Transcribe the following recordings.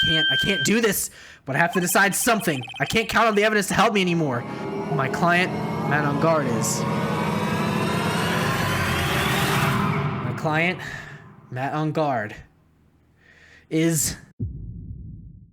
I can't do this, but I have to decide something. I can't count on the evidence to help me anymore. My client, Matt on guard, is... My client, Matt on guard, is...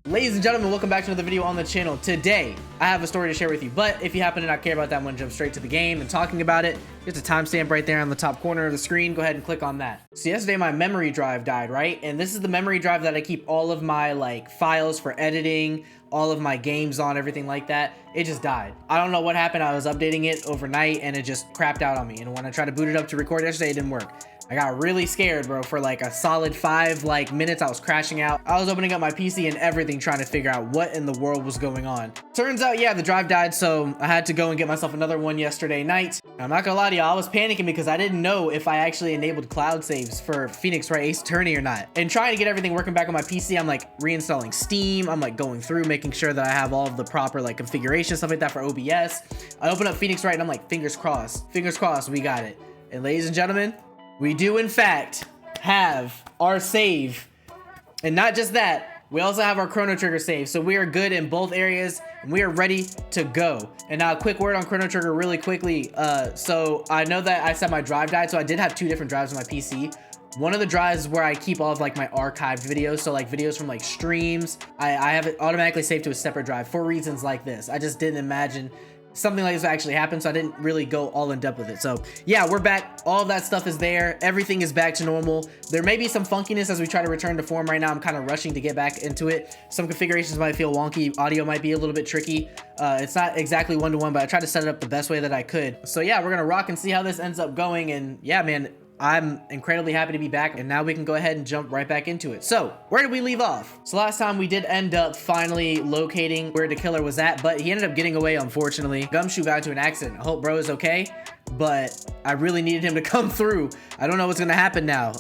Ladies and gentlemen, welcome back to another video on the channel. Today, I have a story to share with you, but if you happen to not care about that, I'm going to jump straight to the game and talking about it. There's a timestamp right there on the top corner of the screen. Go ahead and click on that. So yesterday, my memory drive died, right? And this is the memory drive that I keep all of my files for editing, all of my games on, everything like that. It just died. I don't know what happened. I was updating it overnight and it just crapped out on me. And when I tried to boot it up to record yesterday, it didn't work. I got really scared, bro. For like a solid 5 minutes, I was crashing out. I was opening up my PC and everything, trying to figure out what in the world was going on. Turns out, yeah, the drive died, so I had to go and get myself another one yesterday night. I'm not gonna lie to y'all, I was panicking because I didn't know if I actually enabled cloud saves for Phoenix Wright Ace Attorney or not. And trying to get everything working back on my PC, I'm like reinstalling Steam. I'm like going through, making sure that I have all of the proper configuration, stuff like that for OBS. I open up Phoenix Wright and I'm like, fingers crossed, we got it. And ladies and gentlemen, we do in fact have our save. And not just that, we also have our Chrono Trigger save. So we are good in both areas and we are ready to go. And now a quick word on Chrono Trigger really quickly. So I know that I said my drive died, so I did have 2 different drives on my PC. One of the drives is where I keep all of my archived videos. So videos from streams, I have it automatically saved to a separate drive for reasons like this. I just didn't imagine something like this actually happened, so I didn't really go all in depth with it. So yeah, we're back. All of that stuff is there. Everything is back to normal. There may be some funkiness as we try to return to form right now. I'm kind of rushing to get back into it. Some configurations might feel wonky. Audio might be a little bit tricky. It's not exactly one-to-one, but I tried to set it up the best way that I could. So yeah, we're gonna rock and see how this ends up going. And yeah, man, I'm incredibly happy to be back, and now we can go ahead and jump right back into it. So where did we leave off? So last time we did end up finally locating where the killer was at, but he ended up getting away, unfortunately. Gumshoe got into an accident. I hope bro is okay, but I really needed him to come through. I don't know what's gonna happen now.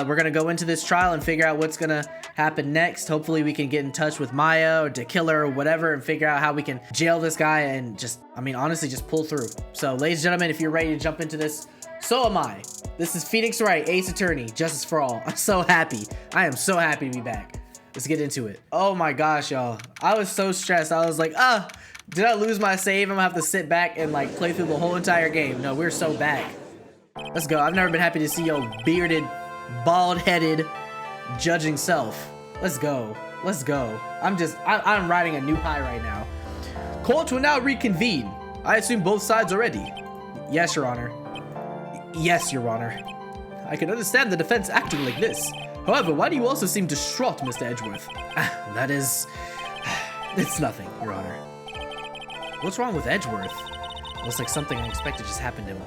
We're gonna go into this trial and figure out what's gonna happen next. Hopefully we can get in touch with Maya or the killer or whatever and figure out how we can jail this guy and just, honestly, just pull through. So ladies and gentlemen, if you're ready to jump into this, so am I. This is Phoenix Wright, Ace Attorney, Justice for All. I'm so happy. I am so happy to be back. Let's get into it. Oh my gosh, y'all. I was so stressed. I was like, did I lose my save? I'm gonna have to sit back and play through the whole entire game. No, we're so back. Let's go. I've never been happy to see your bearded, bald-headed, judging self. Let's go. Let's go. I'm riding a new high right now. Court will now reconvene. I assume both sides are ready. Yes, Your Honor. Yes, Your Honor. I can understand the defense acting like this. However, why do you also seem distraught, Mr. Edgeworth? That is... It's nothing, Your Honor. What's wrong with Edgeworth? Looks like something unexpected just happened to him.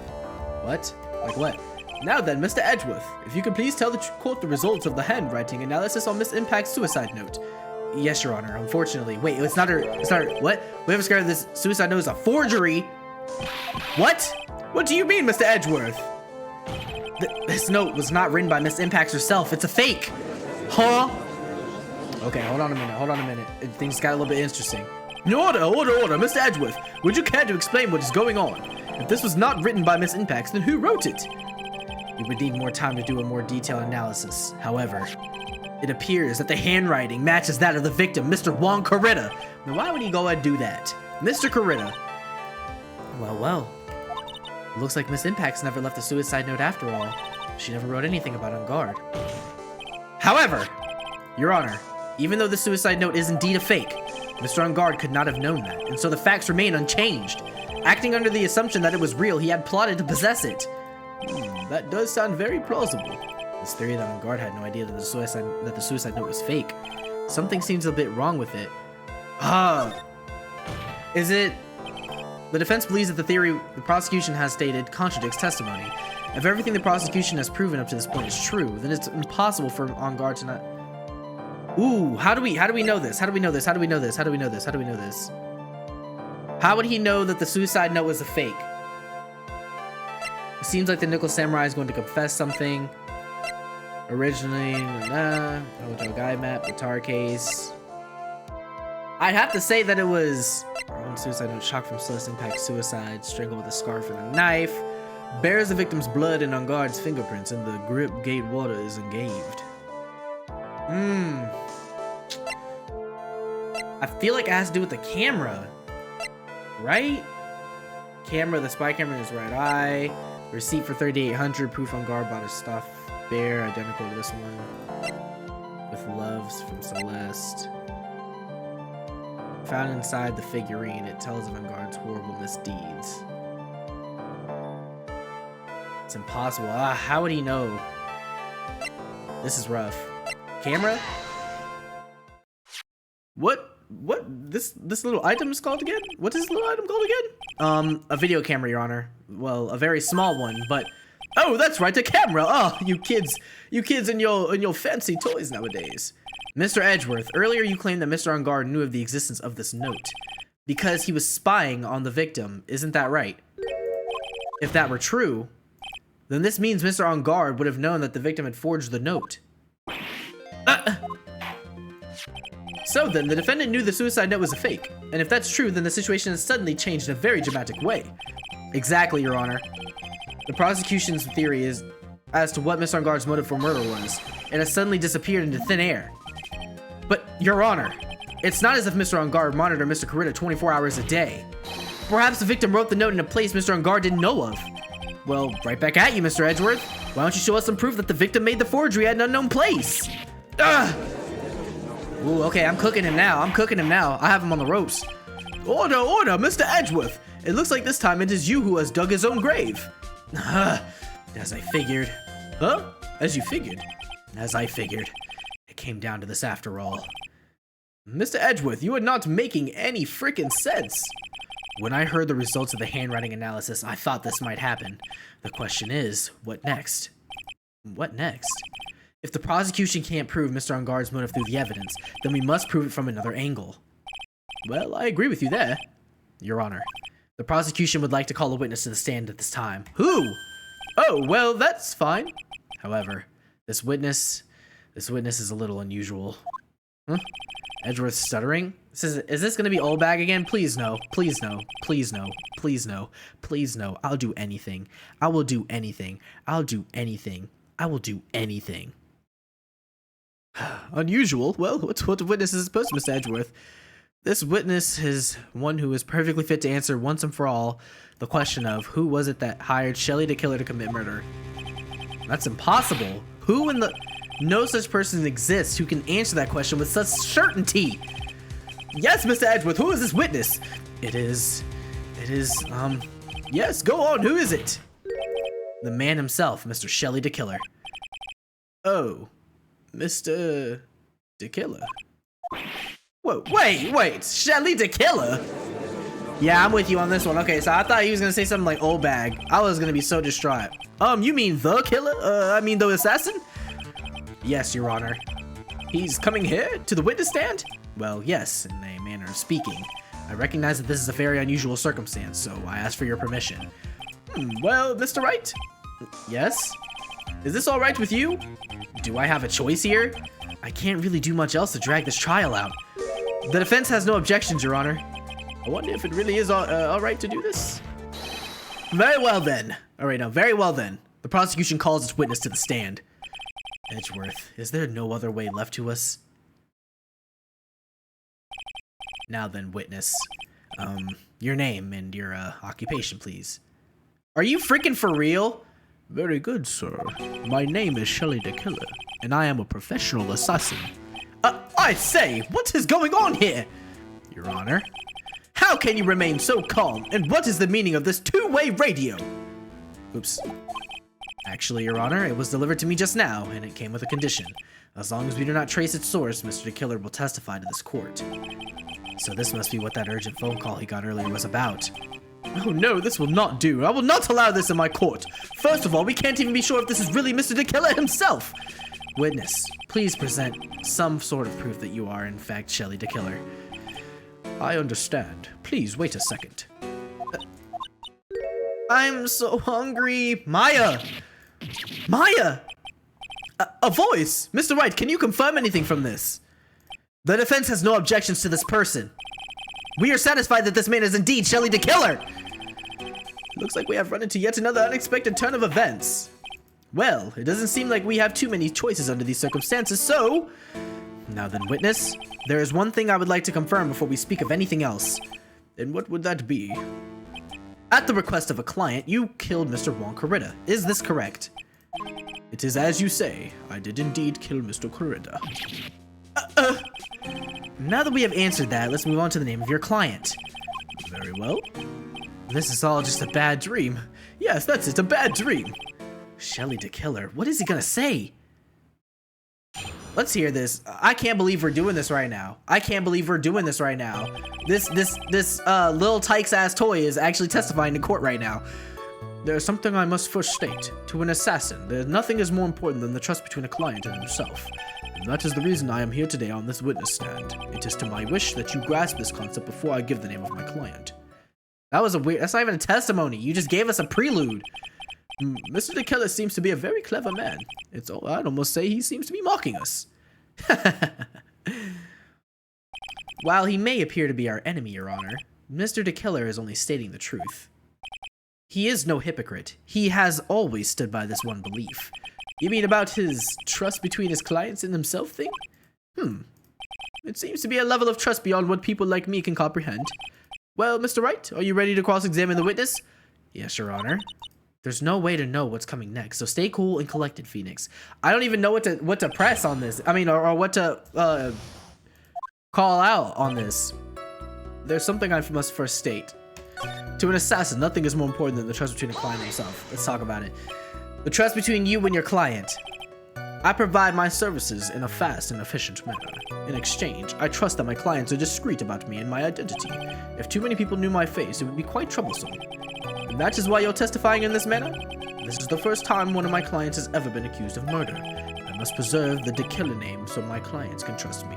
What? Like what? Now then, Mr. Edgeworth, if you could please tell the court the results of the handwriting analysis on Miss Impact's suicide note. Yes, Your Honor. Unfortunately. Wait, it's not her... What? We have discovered this suicide note is a forgery? What? What do you mean, Mr. Edgeworth? This note was not written by Miss Impact herself. It's a fake. Huh? Okay, hold on a minute. Things got a little bit interesting. Order. Mr. Edgeworth, would you care to explain what is going on? If this was not written by Miss Impact, then who wrote it? We would need more time to do a more detailed analysis. However, it appears that the handwriting matches that of the victim, Mr. Juan Corrida. Now, why would he go and do that? Mr. Corrida. Well. Looks like Miss Impact's never left a suicide note after all. She never wrote anything about On Guard. However, Your Honor, even though the suicide note is indeed a fake, Mr. On Guard could not have known that, and so the facts remain unchanged. Acting under the assumption that it was real, he had plotted to possess it. That does sound very plausible. This theory that On Guard had no idea that the suicide note was fake. Something seems a bit wrong with it. Is it... The defense believes that the theory the prosecution has stated contradicts testimony. If everything the prosecution has proven up to this point is true, then it's impossible for On Guard to not... Ooh, how do we know this? How would he know that the suicide note was a fake? It seems like the Nickel Samurai is going to confess something. Originally, Hotel Guide Map, guitar case. I'd have to say that it was our own suicide note, shock from Celeste Impact suicide, strangled with a scarf and a knife, bears the victim's blood and On Guard's fingerprints, and the grip gate water is engraved. I feel like it has to do with the camera, right? Camera, the spy camera in his right eye. Receipt for 3,800. Proof on guard bought his stuff. Bear, identical to this one. With loves from Celeste. Found inside the figurine. It tells of Vanguard's horrible misdeeds. It's impossible. How would he know? This is rough. Camera? What this little item is called again? What is this little item called again? A video camera, Your Honor. Well, a very small one, but oh, that's right, the camera. Oh, you kids and your fancy toys nowadays. Mr. Edgeworth, earlier you claimed that Mr. On Guard knew of the existence of this note because he was spying on the victim. Isn't that right? If that were true, then this means Mr. On Guard would have known that the victim had forged the note. So then, the defendant knew the suicide note was a fake. And if that's true, then the situation has suddenly changed in a very dramatic way. Exactly, Your Honor. The prosecution's theory is as to what Mr. On Guard's motive for murder was. It has suddenly disappeared into thin air. But, Your Honor, it's not as if Mr. On Guard monitored Mr. Corita 24 hours a day. Perhaps the victim wrote the note in a place Mr. On Guard didn't know of. Well, right back at you, Mr. Edgeworth. Why don't you show us some proof that the victim made the forgery at an unknown place? Ugh! Ooh, okay, I'm cooking him now. I have him on the ropes. Order, Mr. Edgeworth. It looks like this time it is you who has dug his own grave. As I figured. Huh? As you figured? As I figured. It came down to this after all. Mr. Edgeworth, you are not making any frickin' sense. When I heard the results of the handwriting analysis, I thought this might happen. The question is, what next? What next? If the prosecution can't prove Mr. On Guard's motive through the evidence, then we must prove it from another angle. Well, I agree with you there, Your Honor. The prosecution would like to call a witness to the stand at this time. Who? Oh, well, that's fine. However, this witness is a little unusual. Huh? Edgeworth stuttering? Is this gonna be old bag again? Please no. Please no. Please no. Please no. Please no. I'll do anything. I will do anything. I'll do anything. I will do anything. Unusual? Well, what the witness is supposed to, Mr. Edgeworth? This witness is one who is perfectly fit to answer once and for all the question of who was it that hired Shelley the killer to commit murder. That's impossible. Who in the... No such person exists who can answer that question with such certainty. Yes, Mr. Edgeworth, who is this witness? It is, yes, go on, who is it? The man himself, Mr. Shelley the Killer. Oh, Mr. the Killer. Whoa, wait, Shelley the Killer? Yeah, I'm with you on this one. Okay, so I thought he was gonna say something like old bag. I was gonna be so distraught. You mean the killer? I mean the assassin? Yes, Your Honor. He's coming here to the witness stand? Well, yes, in a manner of speaking. I recognize that this is a very unusual circumstance, so I ask for your permission. Well, Mr. Wright? Yes? Is this all right with you? Do I have a choice here? I can't really do much else to drag this trial out. The defense has no objections, Your Honor. I wonder if it really is all right to do this? Very well then. Alright, now, very well then. The prosecution calls its witness to the stand. Edgeworth, is there no other way left to us? Now then, witness. Your name and your occupation, please. Are you freaking for real? Very good, sir. My name is Shelley the Killer, and I am a professional assassin. I say, what is going on here? Your Honor. How can you remain so calm, and what is the meaning of this two-way radio? Oops. Actually, Your Honor, it was delivered to me just now, and it came with a condition. As long as we do not trace its source, Mr. the Killer will testify to this court. So this must be what that urgent phone call he got earlier was about. Oh no, this will not do. I will not allow this in my court. First of all, we can't even be sure if this is really Mr. the Killer himself. Witness, please present some sort of proof that you are, in fact, Shelley the Killer. I understand. Please wait a second. I'm so hungry. Maya! Maya! A voice! Mr. Wright, can you confirm anything from this? The defense has no objections to this person. We are satisfied that this man is indeed Shelley the Killer! Looks like we have run into yet another unexpected turn of events. Well, it doesn't seem like we have too many choices under these circumstances, so... Now then, witness, there is one thing I would like to confirm before we speak of anything else. And what would that be? At the request of a client, you killed Mr. Juan Corrida. Is this correct? It is as you say. I did indeed kill Mr. Corrida. Now that we have answered that, let's move on to the name of your client. Very well. This is all just a bad dream. Yes, that's it, a bad dream. Shelly the Killer. What is he gonna say? Let's hear this. I can't believe we're doing this right now. I can't believe we're doing this right now. This little Tyke's ass toy is actually testifying in court right now. There's something I must first state. To an assassin, nothing is more important than the trust between a client and himself. And that is the reason I am here today on this witness stand. It is to my wish that you grasp this concept before I give the name of my client. That was a weird, that's not even a testimony. You just gave us a prelude. Mr. the Killer seems to be a very clever man. I'd almost say he seems to be mocking us. While he may appear to be our enemy, Your Honor, Mr. the Killer is only stating the truth. He is no hypocrite. He has always stood by this one belief. You mean about his trust between his clients and himself thing? It seems to be a level of trust beyond what people like me can comprehend. Well, Mr. Wright, are you ready to cross-examine the witness? Yes, Your Honor. There's no way to know what's coming next, so stay cool and collected, Phoenix. I don't even know what to press on this. I mean, or what to call out on this. There's something I must first state. To an assassin, nothing is more important than the trust between a client and himself. Let's talk about it. The trust between you and your client. I provide my services in a fast and efficient manner. In exchange, I trust that my clients are discreet about me and my identity. If too many people knew my face, it would be quite troublesome. And that is why you're testifying in this manner? This is the first time one of my clients has ever been accused of murder. I must preserve the Killer name so my clients can trust me.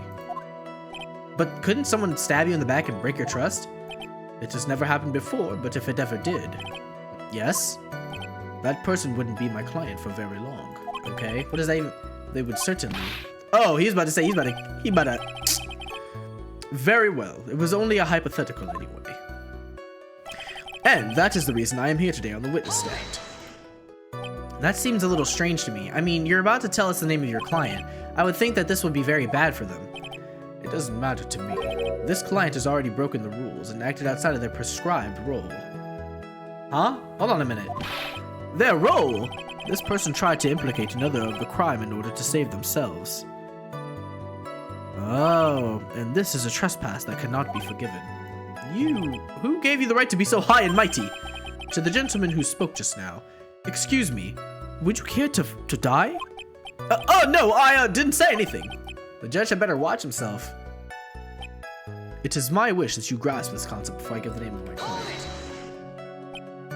But couldn't someone stab you in the back and break your trust? It has never happened before, but if it ever did, yes, that person wouldn't be my client for very long. Okay, what does that even? They would certainly. Oh, he's about to say he about to. Very well. It was only a hypothetical anyway. And that is the reason I am here today on the witness stand. That seems a little strange to me. I mean, you're about to tell us the name of your client. I would think that this would be very bad for them. It doesn't matter to me. This client has already broken the rules and acted outside of their prescribed role. Huh? Hold on a minute. Their role? This person tried to implicate another of the crime in order to save themselves. Oh, and this is a trespass that cannot be forgiven. Who gave you the right to be so high and mighty? To the gentleman who spoke just now. Excuse me, would you care to die? Oh no, I didn't say anything. The judge had better watch himself. It is my wish that you grasp this concept before I give the name of my client.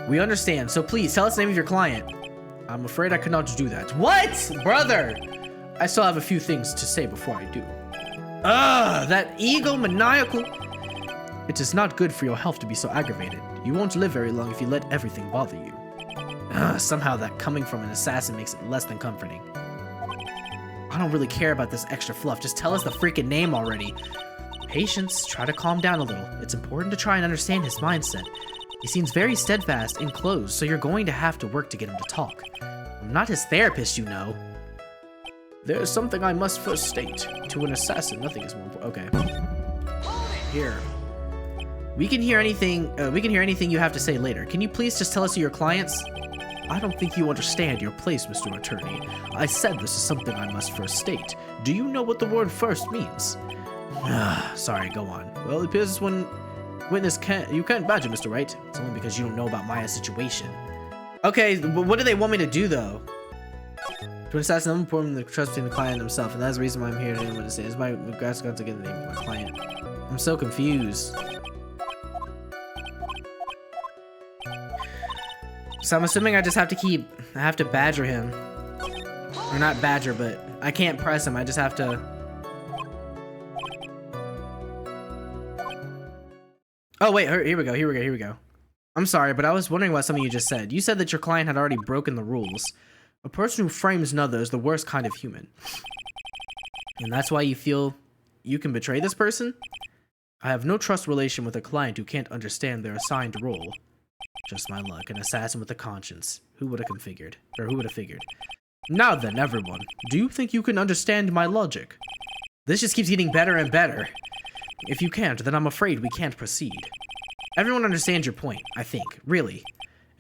We understand, so please tell us the name of your client. I'm afraid I cannot do that. What? Brother! I still have a few things to say before I do. That egomaniacal. It is not good for your health to be so aggravated. You won't live very long if you let everything bother you. Somehow that coming from an assassin makes it less than comforting. I don't really care about this extra fluff. Just tell us the freaking name already. Patience, try to calm down a little. It's important to try and understand his mindset. He seems very steadfast and closed, so you're going to have to work to get him to talk. I'm not his therapist, you know. There's something I must first state. To an assassin, nothing is more important. Okay. Here. We can hear anything you have to say later. Can you please just tell us your clients? I don't think you understand your place, Mr. Attorney. I said this is something I must first state. Do you know what the word first means? Sorry, go on. Well, it appears when witness you can't badger, Mr. Wright. It's only because you don't know about Maya's situation. Okay, but what do they want me to do, though? To assassin, I'm important the trust between the client and himself, and that's the reason why I'm here today. What to say is my grass got to get the name of my client. I'm so confused. So I'm assuming I just have to badger him. Or not badger, but I can't press him. I just have to. Oh wait, here we go. I'm sorry, but I was wondering about something you just said. You said that your client had already broken the rules. A person who frames another is the worst kind of human. And that's why you feel you can betray this person? I have no trust relation with a client who can't understand their assigned role. Just my luck, an assassin with a conscience. Who would have figured? Now then, everyone, do you think you can understand my logic? This just keeps getting better and better. If you can't, then I'm afraid we can't proceed. Everyone understands your point, I think, really.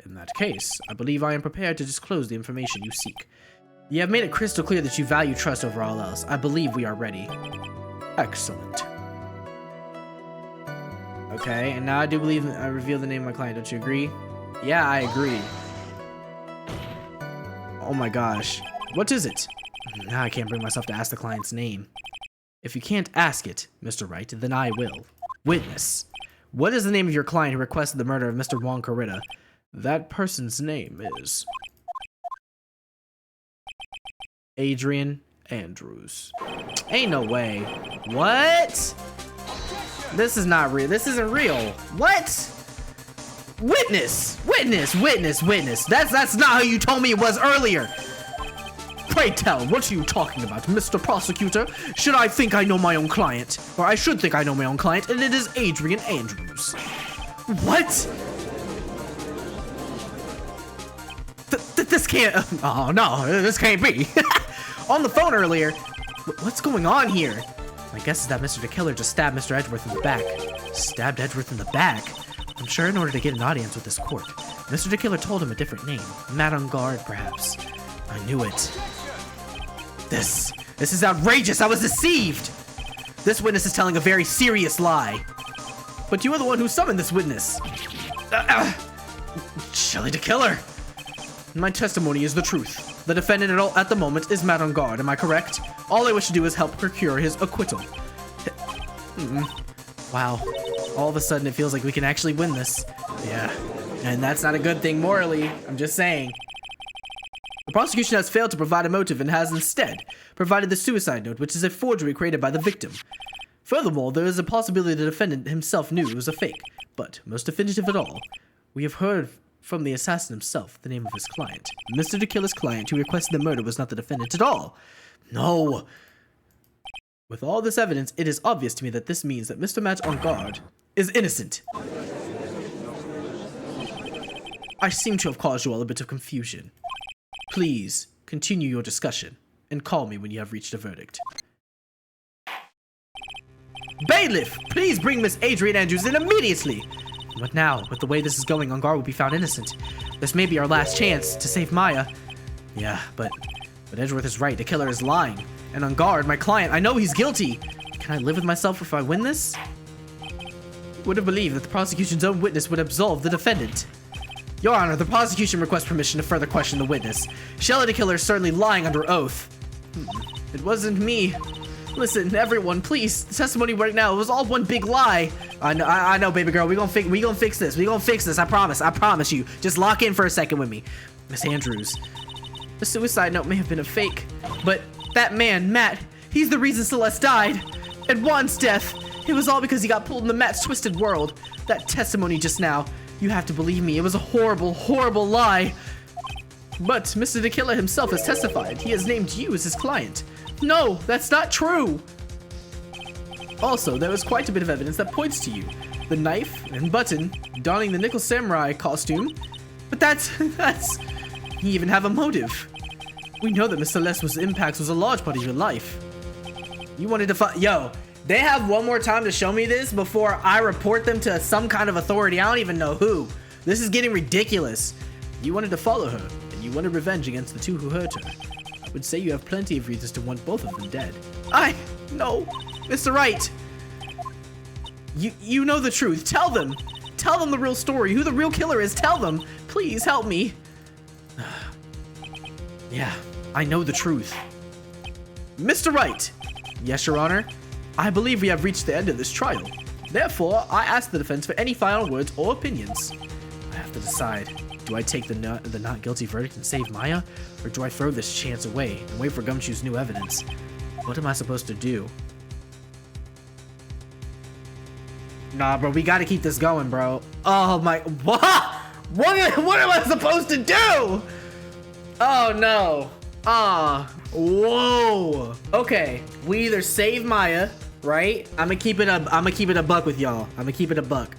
In that case, I believe I am prepared to disclose the information you seek. You have made it crystal clear that you value trust over all else. I believe we are ready. Excellent. Okay, and now I do believe I revealed the name of my client. Don't you agree? Yeah, I agree. Oh my gosh. What is it? Now I can't bring myself to ask the client's name. If you can't ask it, Mr. Wright, then I will. Witness. What is the name of your client who requested the murder of Mr. Juan Corrida? That person's name is... Adrian Andrews. Ain't no way. What? This is not real. This isn't real. What? Witness! Witness! Witness! Witness! That's not how you told me it was earlier! Pray tell, what are you talking about, Mr. Prosecutor? Should I think I know my own client? Or I should think I know my own client, and it is Adrian Andrews. What? This can't... Oh, no, this can't be. On the phone earlier. What's going on here? My guess is that Mr. the Killer just stabbed Mr. Edgeworth in the back. Stabbed Edgeworth in the back? I'm sure in order to get an audience with this court, Mr. the Killer told him a different name. Matt on guard, perhaps. I knew it. This is outrageous. I was deceived. This witness is telling a very serious lie. But you are the one who summoned this witness. Shelly the Killer. My testimony is the truth. The defendant at the moment is Matt on guard. Am I correct? All I wish to do is help procure his acquittal. Wow. All of a sudden, it feels like we can actually win this. Yeah. And that's not a good thing morally. I'm just saying. The prosecution has failed to provide a motive and has instead provided the suicide note, which is a forgery created by the victim. Furthermore, there is a possibility the defendant himself knew it was a fake. But, most definitive of all, we have heard from the assassin himself the name of his client. Mr. the Killer's client who requested the murder was not the defendant at all. No! With all this evidence, it is obvious to me that this means that Mr. Matt on guard is innocent. I seem to have caused you all a bit of confusion. Please, continue your discussion, and call me when you have reached a verdict. Bailiff, please bring Miss Adrian Andrews in immediately! What now? With the way this is going, on guard will be found innocent. This may be our last chance to save Maya. Yeah, but Edgeworth is right. The killer is lying. And on guard, my client, I know he's guilty. Can I live with myself if I win this? Would have believed that the prosecution's own witness would absolve the defendant. Your Honor, the prosecution requests permission to further question the witness. Shelly the Killer is certainly lying under oath. It wasn't me. Listen, everyone, please. The testimony right now, it was all one big lie. I know, baby girl. We gonna fix this. We gonna fix this. I promise you. Just lock in for a second with me. Miss Andrews. The suicide note may have been a fake, but that man, Matt, he's the reason Celeste died. And Juan's death, it was all because he got pulled into Matt's twisted world. That testimony just now, you have to believe me, it was a horrible, horrible lie. But Mr. the Killer himself has testified. He has named you as his client. No, that's not true. Also, there is quite a bit of evidence that points to you. The knife and button, donning the Nickel Samurai costume. But that's... You even have a motive. We know that Miss Celeste's impact was a large part of your life. You wanted to find... Yo, they have one more time to show me this before I report them to some kind of authority. I don't even know who. This is getting ridiculous. You wanted to follow her, and you wanted revenge against the two who hurt her. I would say you have plenty of reasons to want both of them dead. No, Mr. Wright. You know the truth. Tell them. Tell them the real story. Who the real killer is. Tell them. Please help me. Yeah, I know the truth. Mr. Wright. Yes, Your Honor. I believe we have reached the end of this trial. Therefore, I ask the defense for any final words or opinions. I have to decide. Do I take the not guilty verdict and save Maya? Or do I throw this chance away and wait for Gumshoe's new evidence? What am I supposed to do? Nah, bro, we gotta keep this going, bro. Oh my... What? What am I supposed to do? Oh, no. Whoa. Okay, we either save Maya, right? I'm gonna keep it a buck with y'all. I'm gonna keep it a buck.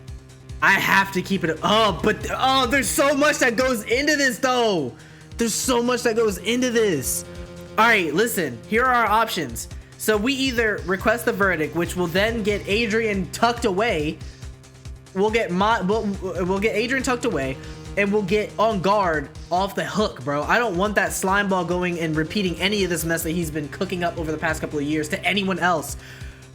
I have to keep it. There's so much that goes into this, though. There's so much that goes into this. All right, listen. Here are our options. So we either request the verdict, which will then get Adrian tucked away. We'll get Adrian tucked away, and we'll get On Guard off the hook, bro. I don't want that slime ball going and repeating any of this mess that he's been cooking up over the past couple of years to anyone else.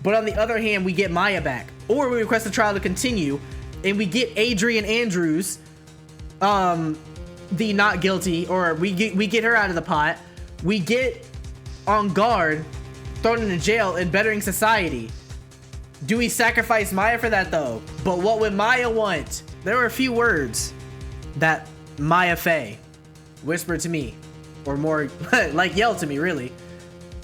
But on the other hand, we get Maya back, or we request the trial to continue, and we get Adrian Andrews, the not guilty, or we get her out of the pot. We get On Guard thrown into jail and bettering society. Do we sacrifice Maya for that though? But what would Maya want? There were a few words that Maya Fey whispered to me, or more like yelled to me really,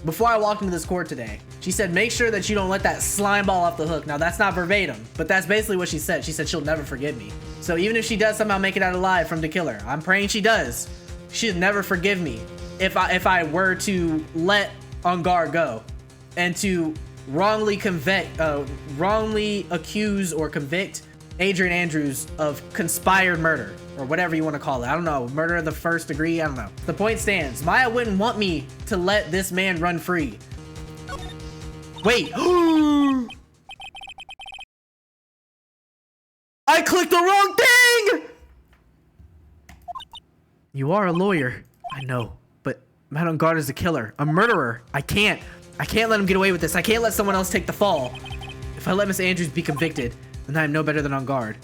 before I walked into this court today. She said, make sure that you don't let that slime ball off the hook. Now that's not verbatim, but that's basically what she said. She said she'll never forgive me. So even if she does somehow make it out alive from the killer, I'm praying she does, she'll never forgive me if I were to let On Guard go and to wrongly accuse or convict Adrian Andrews of conspired murder, or whatever you want to call it. I don't know, murder of the first degree, I don't know. The point stands, Maya wouldn't want me to let this man run free. Wait. I clicked the wrong thing! You are a lawyer, I know, but Matt On Guard is a killer, a murderer. I can't let him get away with this. I can't let someone else take the fall. If I let Miss Andrews be convicted, then I'm no better than On Guard.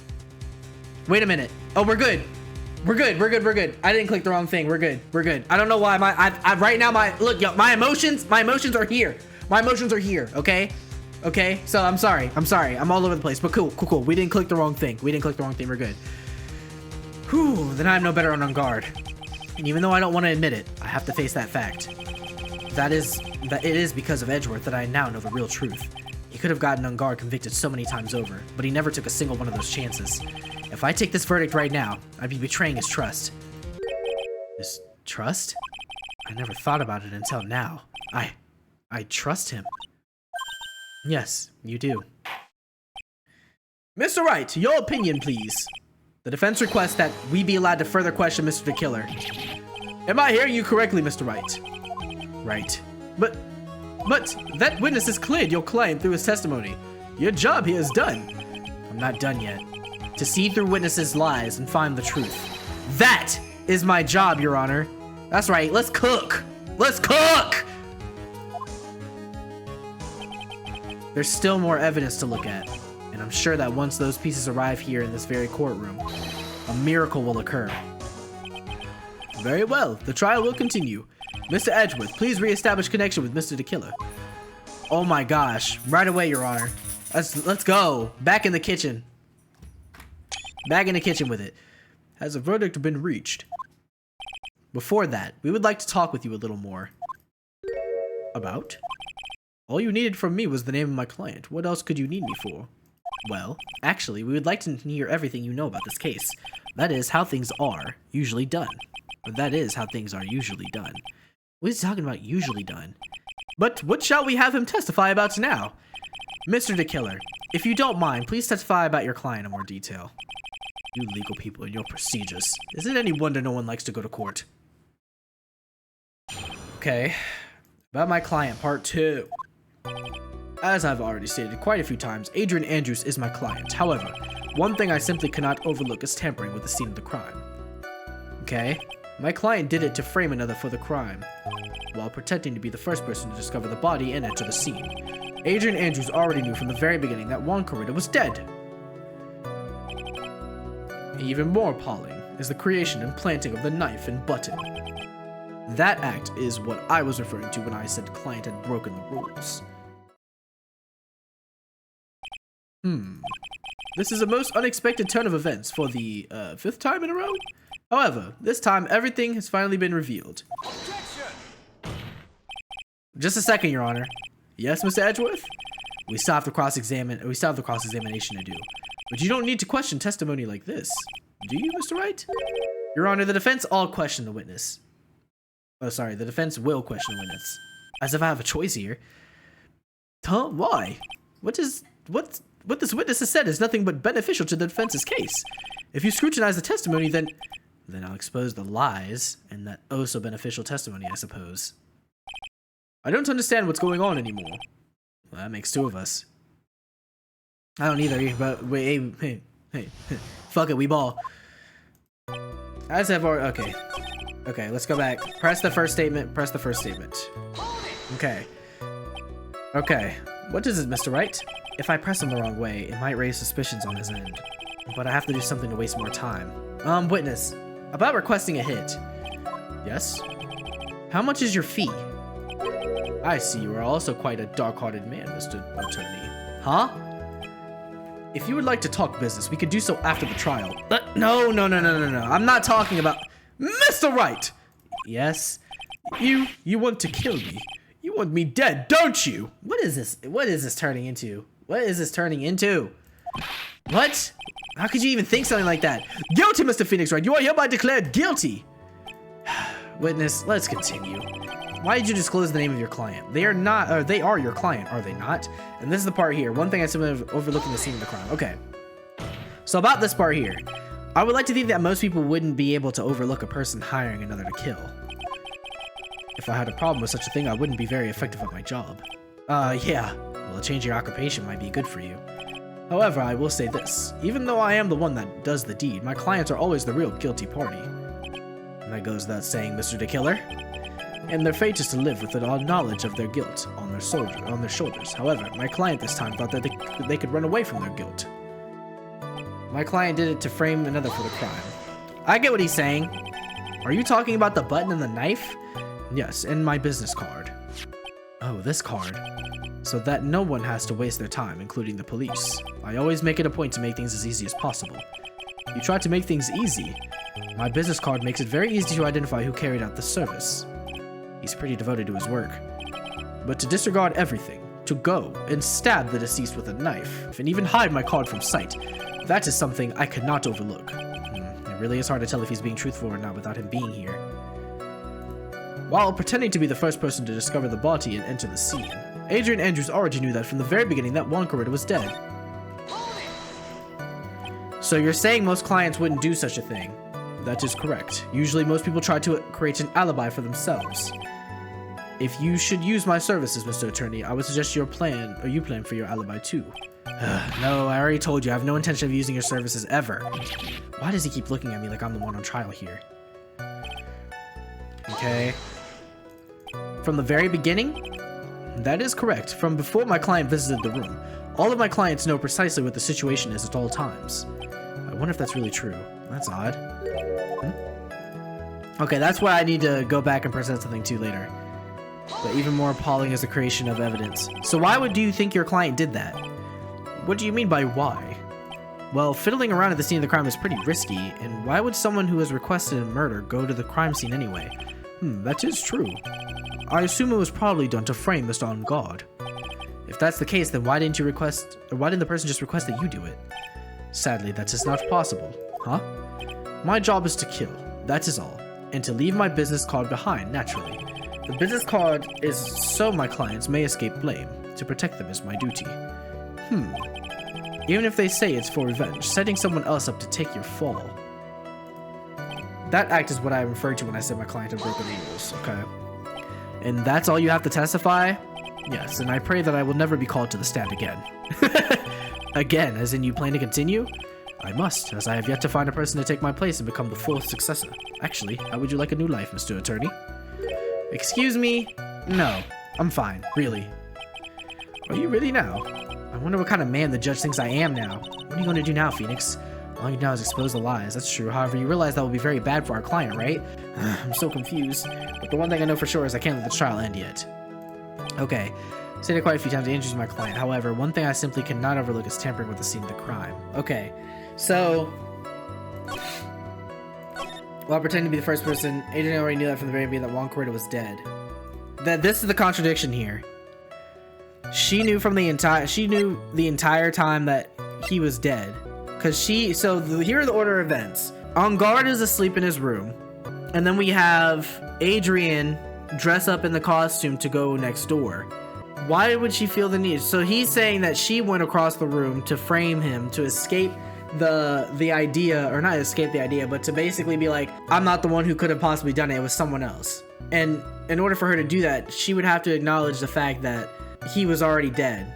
Wait a minute. Oh, we're good. We're good. I didn't click the wrong thing. We're good. I don't know why right now look, yo, my emotions are here. My emotions are here, okay? Okay, so I'm sorry. I'm all over the place, but cool. We didn't click the wrong thing. We're good. Whew, then I'm no better on Guard. And even though I don't want to admit it, I have to face that fact. That it is because of Edgeworth that I now know the real truth. He could have gotten On Guard convicted so many times over, but he never took a single one of those chances. If I take this verdict right now, I'd be betraying his trust. His trust? I never thought about it until now. I trust him. Yes, you do. Mr. Wright, your opinion, please. The defense requests that we be allowed to further question Mr. the Killer. Am I hearing you correctly, Mr. Wright? Right. But that witness has cleared your client through his testimony. Your job here is done. I'm not done yet. To see through witnesses' lies and find the truth. That is my job, Your Honor. That's right, let's cook. Let's cook! There's still more evidence to look at, and I'm sure that once those pieces arrive here in this very courtroom, a miracle will occur. Very well, the trial will continue. Mr. Edgeworth, please re-establish connection with Mr. the Killer. Oh my gosh, right away, Your Honor. Let's go. Back in the kitchen. Back in the kitchen with it. Has a verdict been reached? Before that, we would like to talk with you a little more. About? All you needed from me was the name of my client. What else could you need me for? Well, actually, we would like to hear everything you know about this case. That is how things are usually done. But that is how things are usually done. What is he talking about usually done? But what shall we have him testify about now? Mr. the Killer, if you don't mind, please testify about your client in more detail. You legal people and your procedures. Is it any wonder no one likes to go to court? Okay. About my client, part 2. As I've already stated quite a few times, Adrian Andrews is my client. However, one thing I simply cannot overlook is tampering with the scene of the crime. Okay? My client did it to frame another for the crime, while pretending to be the first person to discover the body and enter the scene. Adrian Andrews already knew from the very beginning that Juan Corrida was dead. Even more appalling is the creation and planting of the knife and button. That act is what I was referring to when I said client had broken the rules. This is a most unexpected turn of events for the 5th time in a row? However, this time everything has finally been revealed. Objection! Just a second, Your Honor. Yes, Mr. Edgeworth? We still have the cross-examination to do. But you don't need to question testimony like this. Do you, Mr. Wright? Your Honor, the defense all question the witness. Oh, sorry, the defense will question the witness. As if I have a choice here. Huh? Why? What this witness has said is nothing but beneficial to the defense's case. If you scrutinize the testimony, then I'll expose the lies and that oh so beneficial testimony, I suppose. I don't understand what's going on anymore. Well, that makes two of us. I don't either, but wait, hey. Fuck it, we ball. As I've already, okay, let's go back. Press the first statement, Okay, what is it, Mr. Wright? If I press him the wrong way, it might raise suspicions on his end. But I have to do something to waste more time. Witness, about requesting a hit. Yes? How much is your fee? I see you are also quite a dark-hearted man, Mr. Attorney. Huh? If you would like to talk business, we could do so after the trial. No. I'm not talking about... Mr. Wright! Yes? You want to kill me. You want me dead, don't you? What is this? What is this turning into? What? How could you even think something like that? Guilty, Mr. Phoenix Wright. You are hereby declared guilty. Witness, let's continue. Why did you disclose the name of your client? They are your client, are they not? And this is the part here. One thing I simply overlooked in the scene of the crime. Okay. So about this part here, I would like to think that most people wouldn't be able to overlook a person hiring another to kill. If I had a problem with such a thing, I wouldn't be very effective at my job. Yeah. Well, a change in your occupation might be good for you. However, I will say this. Even though I am the one that does the deed, my clients are always the real guilty party. And that goes without saying, Mr. the Killer. And their fate is to live with the knowledge of their guilt on their shoulders. However, my client this time thought that they could run away from their guilt. My client did it to frame another for the crime. I get what he's saying. Are you talking about the button and the knife? Yes, and my business card. Oh, this card. So that no one has to waste their time, including the police. I always make it a point to make things as easy as possible. You try to make things easy. My business card makes it very easy to identify who carried out the service. He's pretty devoted to his work. But to disregard everything, to go and stab the deceased with a knife, and even hide my card from sight, that is something I could not overlook. It really is hard to tell if he's being truthful or not without him being here. While pretending to be the first person to discover the body and enter the scene, Adrian Andrews already knew that from the very beginning that Juan Corrida was dead. So you're saying most clients wouldn't do such a thing? That is correct. Usually most people try to create an alibi for themselves. If you should use my services, Mr. Attorney, I would suggest you plan for your alibi too. No, I already told you, I have no intention of using your services ever. Why does he keep looking at me like I'm the one on trial here? Okay. From the very beginning? That is correct. From before my client visited the room, all of my clients know precisely what the situation is at all times. I wonder if that's really true. That's odd. Okay, that's why I need to go back and present something to later. But even more appalling is the creation of evidence. So why do you think your client did that? What do you mean by why? Well, fiddling around at the scene of the crime is pretty risky, and why would someone who has requested a murder go to the crime scene anyway? That is true. I assume it was probably done to frame Mr. On Guard. If that's the case, then why didn't the person just request that you do it? Sadly, that is not possible. Huh? My job is to kill, that is all, and to leave my business card behind, naturally. The business card is so my clients may escape blame. To protect them is my duty. Even if they say it's for revenge, setting someone else up to take your fall. That act is what I referred to when I said my client had broken the rules, okay? And that's all you have to testify? Yes, and I pray that I will never be called to the stand again. Again, as in you plan to continue? I must, as I have yet to find a person to take my place and become the full successor. Actually, how would you like a new life, Mr. Attorney? Excuse me? No, I'm fine, really. Are you really now? I wonder what kind of man the judge thinks I am now. What are you going to do now, Phoenix? All you know is expose the lies. That's true. However, you realize that will be very bad for our client, right? I'm so confused. But the one thing I know for sure is I can't let the trial end yet. Okay. Said it quite a few times to introduce my client. However, one thing I simply cannot overlook is tampering with the scene of the crime. Okay. So, while pretending to be the first person, Adrian already knew that from the very beginning that Juan Corrida was dead. This is the contradiction here. She knew the entire time that he was dead. Here are the order of events. On Guard is asleep in his room. And then we have Adrian dress up in the costume to go next door. Why would she feel the need? So he's saying that she went across the room to frame him, to escape the idea, or not escape the idea, but to basically be like, I'm not the one who could have possibly done it, it was someone else. And in order for her to do that, she would have to acknowledge the fact that he was already dead.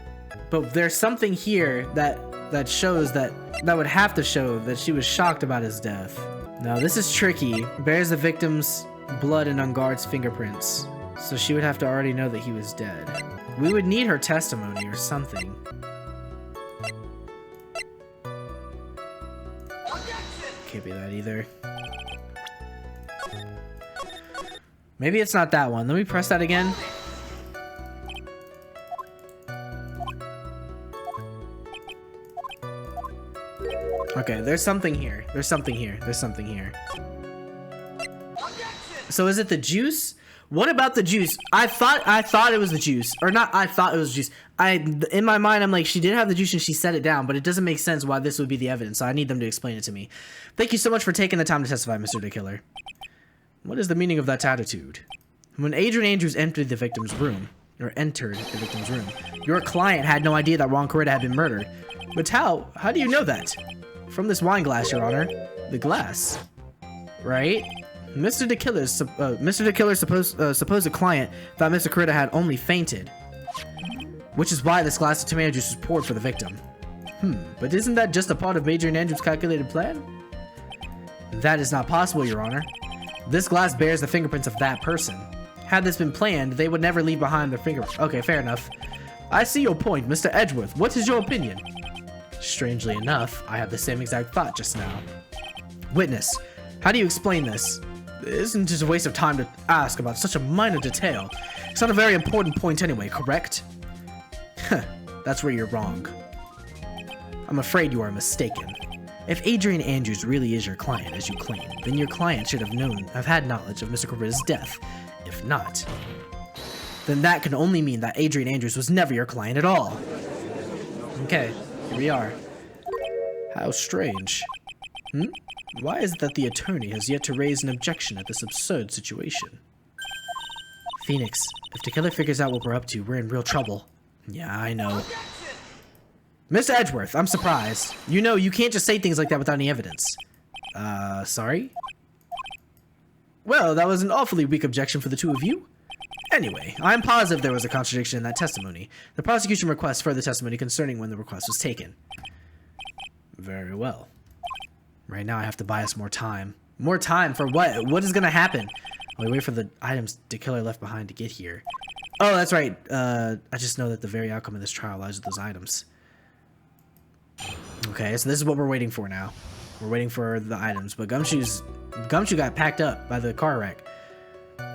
But there's something here that shows that would have to show that she was shocked about his death. Now this is tricky. Bears the victim's blood and on guard's fingerprints. So she would have to already know that he was dead. We would need her testimony or something. Can't be that either. Maybe it's not that one. Let me press that again. Okay, there's something here. There's something here. There's something here. So is it the juice? What about the juice? I thought it was the juice. Or not, I thought it was juice. In my mind, I'm like, she did have the juice and she set it down, but it doesn't make sense why this would be the evidence, so I need them to explain it to me. Thank you so much for taking the time to testify, Mr. the Killer. What is the meaning of that attitude? When Adrian Andrews entered the victim's room, your client had no idea that Ron Coretta had been murdered. But how do you know that? From this wine glass, Your Honor. The glass. Right? Mr. the Killer's supposed client thought Mr. Coretta had only fainted. Which is why this glass of tomato juice was poured for the victim. But isn't that just a part of Adrian Andrews' calculated plan? That is not possible, Your Honor. This glass bears the fingerprints of that person. Had this been planned, they would never leave behind their fingerprints. Okay, fair enough. I see your point, Mr. Edgeworth. What is your opinion? Strangely enough, I had the same exact thought just now. Witness, how do you explain this? It isn't just a waste of time to ask about such a minor detail. It's not a very important point anyway, correct? That's where you're wrong. I'm afraid you are mistaken. If Adrian Andrews really is your client, as you claim, then your client should have had knowledge of Mr. Coretta's death. If not, then that can only mean that Adrian Andrews was never your client at all. Okay, here we are. How strange. Why is it that the attorney has yet to raise an objection at this absurd situation? Phoenix, if the killer figures out what we're up to, we're in real trouble. Yeah, I know. Mr. Edgeworth, I'm surprised. You know, you can't just say things like that without any evidence. Sorry? Well, that was an awfully weak objection for the two of you. Anyway, I'm positive there was a contradiction in that testimony. The prosecution requests further testimony concerning when the request was taken. Very well. Right now I have to buy us more time. More time for what? What is gonna happen? We wait for the items the killer left behind to get here. Oh, that's right. I just know that the very outcome of this trial lies with those items. Okay, so this is what we're waiting for now. We're waiting for the items, but Gumshoe got packed up by the car wreck.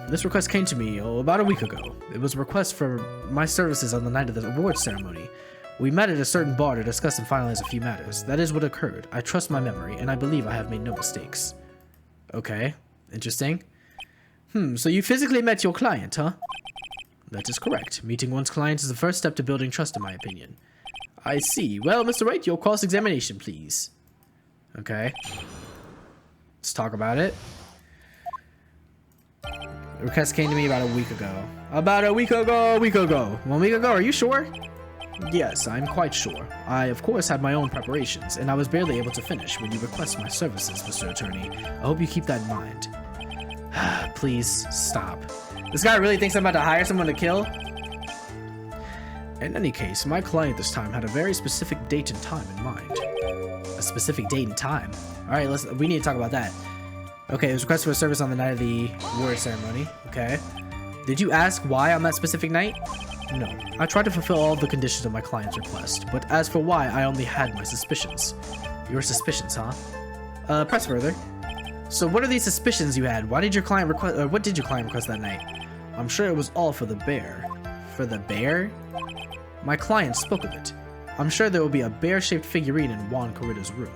This request came to me about a week ago. It was a request for my services on the night of the awards ceremony. We met at a certain bar to discuss and finalize a few matters. That is what occurred. I trust my memory, and I believe I have made no mistakes. Okay, interesting. So you physically met your client, huh? That is correct. Meeting one's client is the first step to building trust, in my opinion. I see. Well, Mr. Wright, your cross-examination, please. Okay. Let's talk about it. The request came to me about a week ago. A week ago. 1 week ago, are you sure? Yes, I'm quite sure. I, of course, had my own preparations, and I was barely able to finish when you requested my services, Mr. Attorney. I hope you keep that in mind. Please, stop. This guy really thinks I'm about to hire someone to kill? In any case, my client this time had a very specific date and time in mind. A specific date and time? Alright, we need to talk about that. Okay, it was requested for a service on the night of the award ceremony. Okay. Did you ask why on that specific night? No. I tried to fulfill all of the conditions of my client's request, but as for why, I only had my suspicions. Your suspicions, huh? Press further. So what are these suspicions you had? Why did your client request, or what did your client request that night? I'm sure it was all for the bear. For the bear? My client spoke of it. I'm sure there will be a bear-shaped figurine in Juan Coretta's room.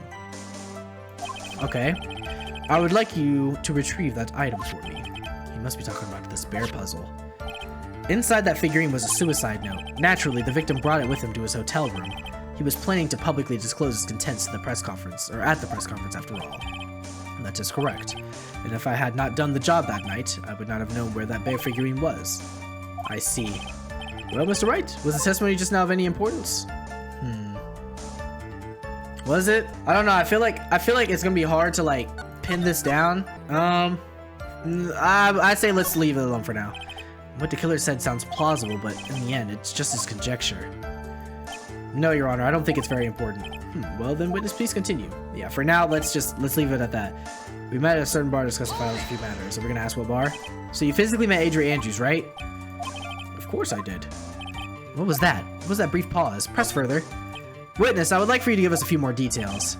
Okay. I would like you to retrieve that item for me. He must be talking about this bear puzzle. Inside that figurine was a suicide note. Naturally, the victim brought it with him to his hotel room. He was planning to publicly disclose his contents at the press conference after all. That is correct. And if I had not done the job that night, I would not have known where that bear figurine was. I see. Well, Mr. Wright, was the testimony just now of any importance? Was it? I don't know. I feel like it's gonna be hard to like pin this down. I'd say let's leave it alone for now. What the killer said sounds plausible, but in the end, it's just his conjecture. No, Your Honor, I don't think it's very important. Well then, witness, please continue. Yeah, for now, let's leave it at that. We met at a certain bar to discuss the files of a few matters. So we're gonna ask what bar? So you physically met Adrian Andrews, right? Of course I did. What was that? What was that brief pause? Press further. Witness, I would like for you to give us a few more details.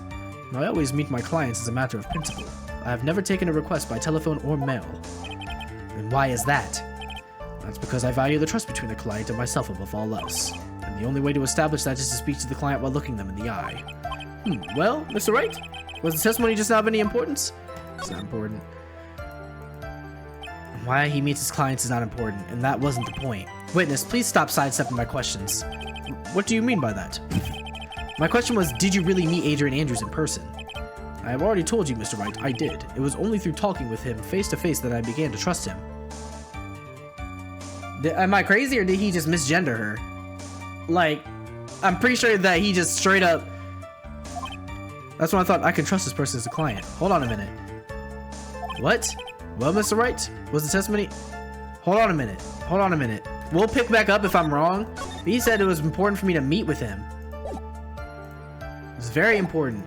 I always meet my clients as a matter of principle. I have never taken a request by telephone or mail. And why is that? That's because I value the trust between the client and myself above all else. And the only way to establish that is to speak to the client while looking them in the eye. Well, Mr. Wright, was the testimony just not of any importance? It's not important. Why he meets his clients is not important, and that wasn't the point. Witness, please stop sidestepping my questions. What do you mean by that? My question was, did you really meet Adrian Andrews in person? I have already told you, Mr. Wright, I did. It was only through talking with him face to face that I began to trust him. Am I crazy, or did he just misgender her? Like, I'm pretty sure that he just straight up... That's when I thought I can trust this person as a client. Hold on a minute. What? Well, Mr. Wright, was the testimony... Hold on a minute. Hold on a minute. We'll pick back up if I'm wrong. But he said it was important for me to meet with him. It's very important.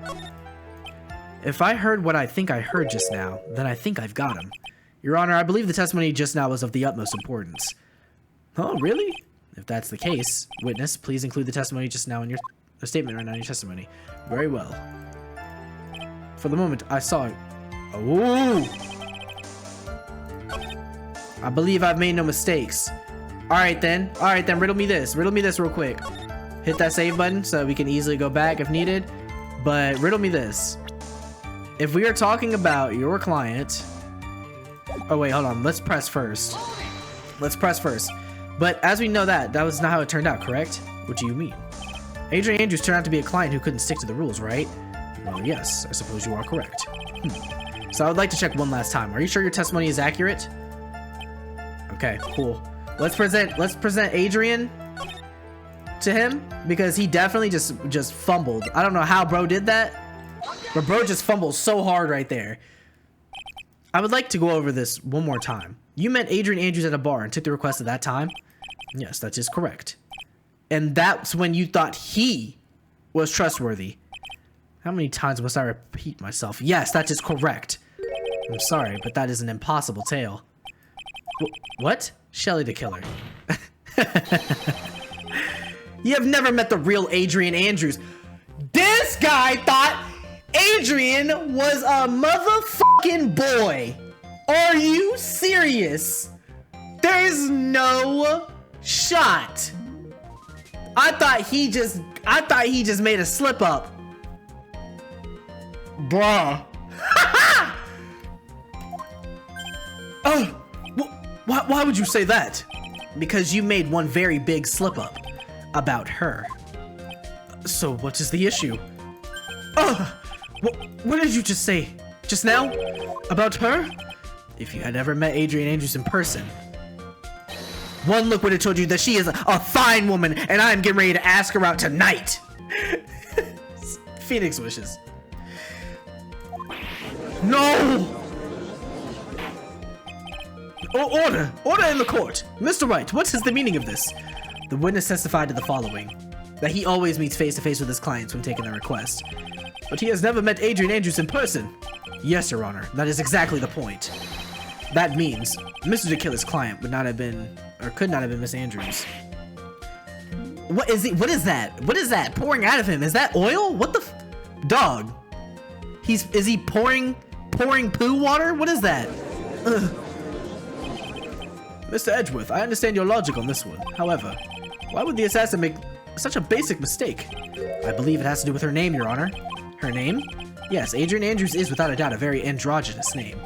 If I heard what I think I heard just now, then I think I've got him. Your Honor, I believe the testimony just now was of the utmost importance. Oh, really? If that's the case, witness, please include the testimony just now in your statement right now in your testimony. Very well. For the moment, I saw it. Oh! I believe I've made no mistakes. Alright then, riddle me this. Riddle me this real quick. Hit that save button so we can easily go back if needed. But riddle me this. If we are talking about your client... Oh wait, hold on. Let's press first. Let's press first. But as we know that was not how it turned out, correct? What do you mean? Adrian Andrews turned out to be a client who couldn't stick to the rules, right? Well, yes, I suppose you are correct. So I would like to check one last time. Are you sure your testimony is accurate? Okay, cool. Let's present Adrian to him because he definitely just fumbled. I don't know how bro did that, but bro just fumbled so hard right there. I would like to go over this one more time. You met Adrian Andrews at a bar and took the request at that time? Yes, that is correct. And that's when you thought he was trustworthy. How many times must I repeat myself? Yes, that is correct. I'm sorry, but that is an impossible tale. What? Shelly the killer. You have never met the real Adrian Andrews. This guy thought Adrian was a motherfucking boy. Are you serious? There's no shot. I thought he just made a slip up. Bruh. Why would you say that? Because you made one very big slip up about her. So what is the issue? What did you just say just now about her? If you had ever met Adrian Andrews in person, one look would have told you that she is a fine woman and I'm getting ready to ask her out tonight. Phoenix wishes. No! Order! Order in the court! Mr. Wright, what is the meaning of this? The witness testified to the following. That he always meets face to face with his clients when taking a request. But he has never met Adrian Andrews in person. Yes, Your Honor, that is exactly the point. That means Mr. DeKiller's client would not have been, or could not have been Miss Andrews. What is that? What is that pouring out of him? Is that oil? What the dog? Is he pouring poo water? What is that? Ugh. Mr. Edgeworth, I understand your logic on this one. However, why would the assassin make such a basic mistake? I believe it has to do with her name, Your Honor. Her name? Yes, Adrian Andrews is without a doubt a very androgynous name.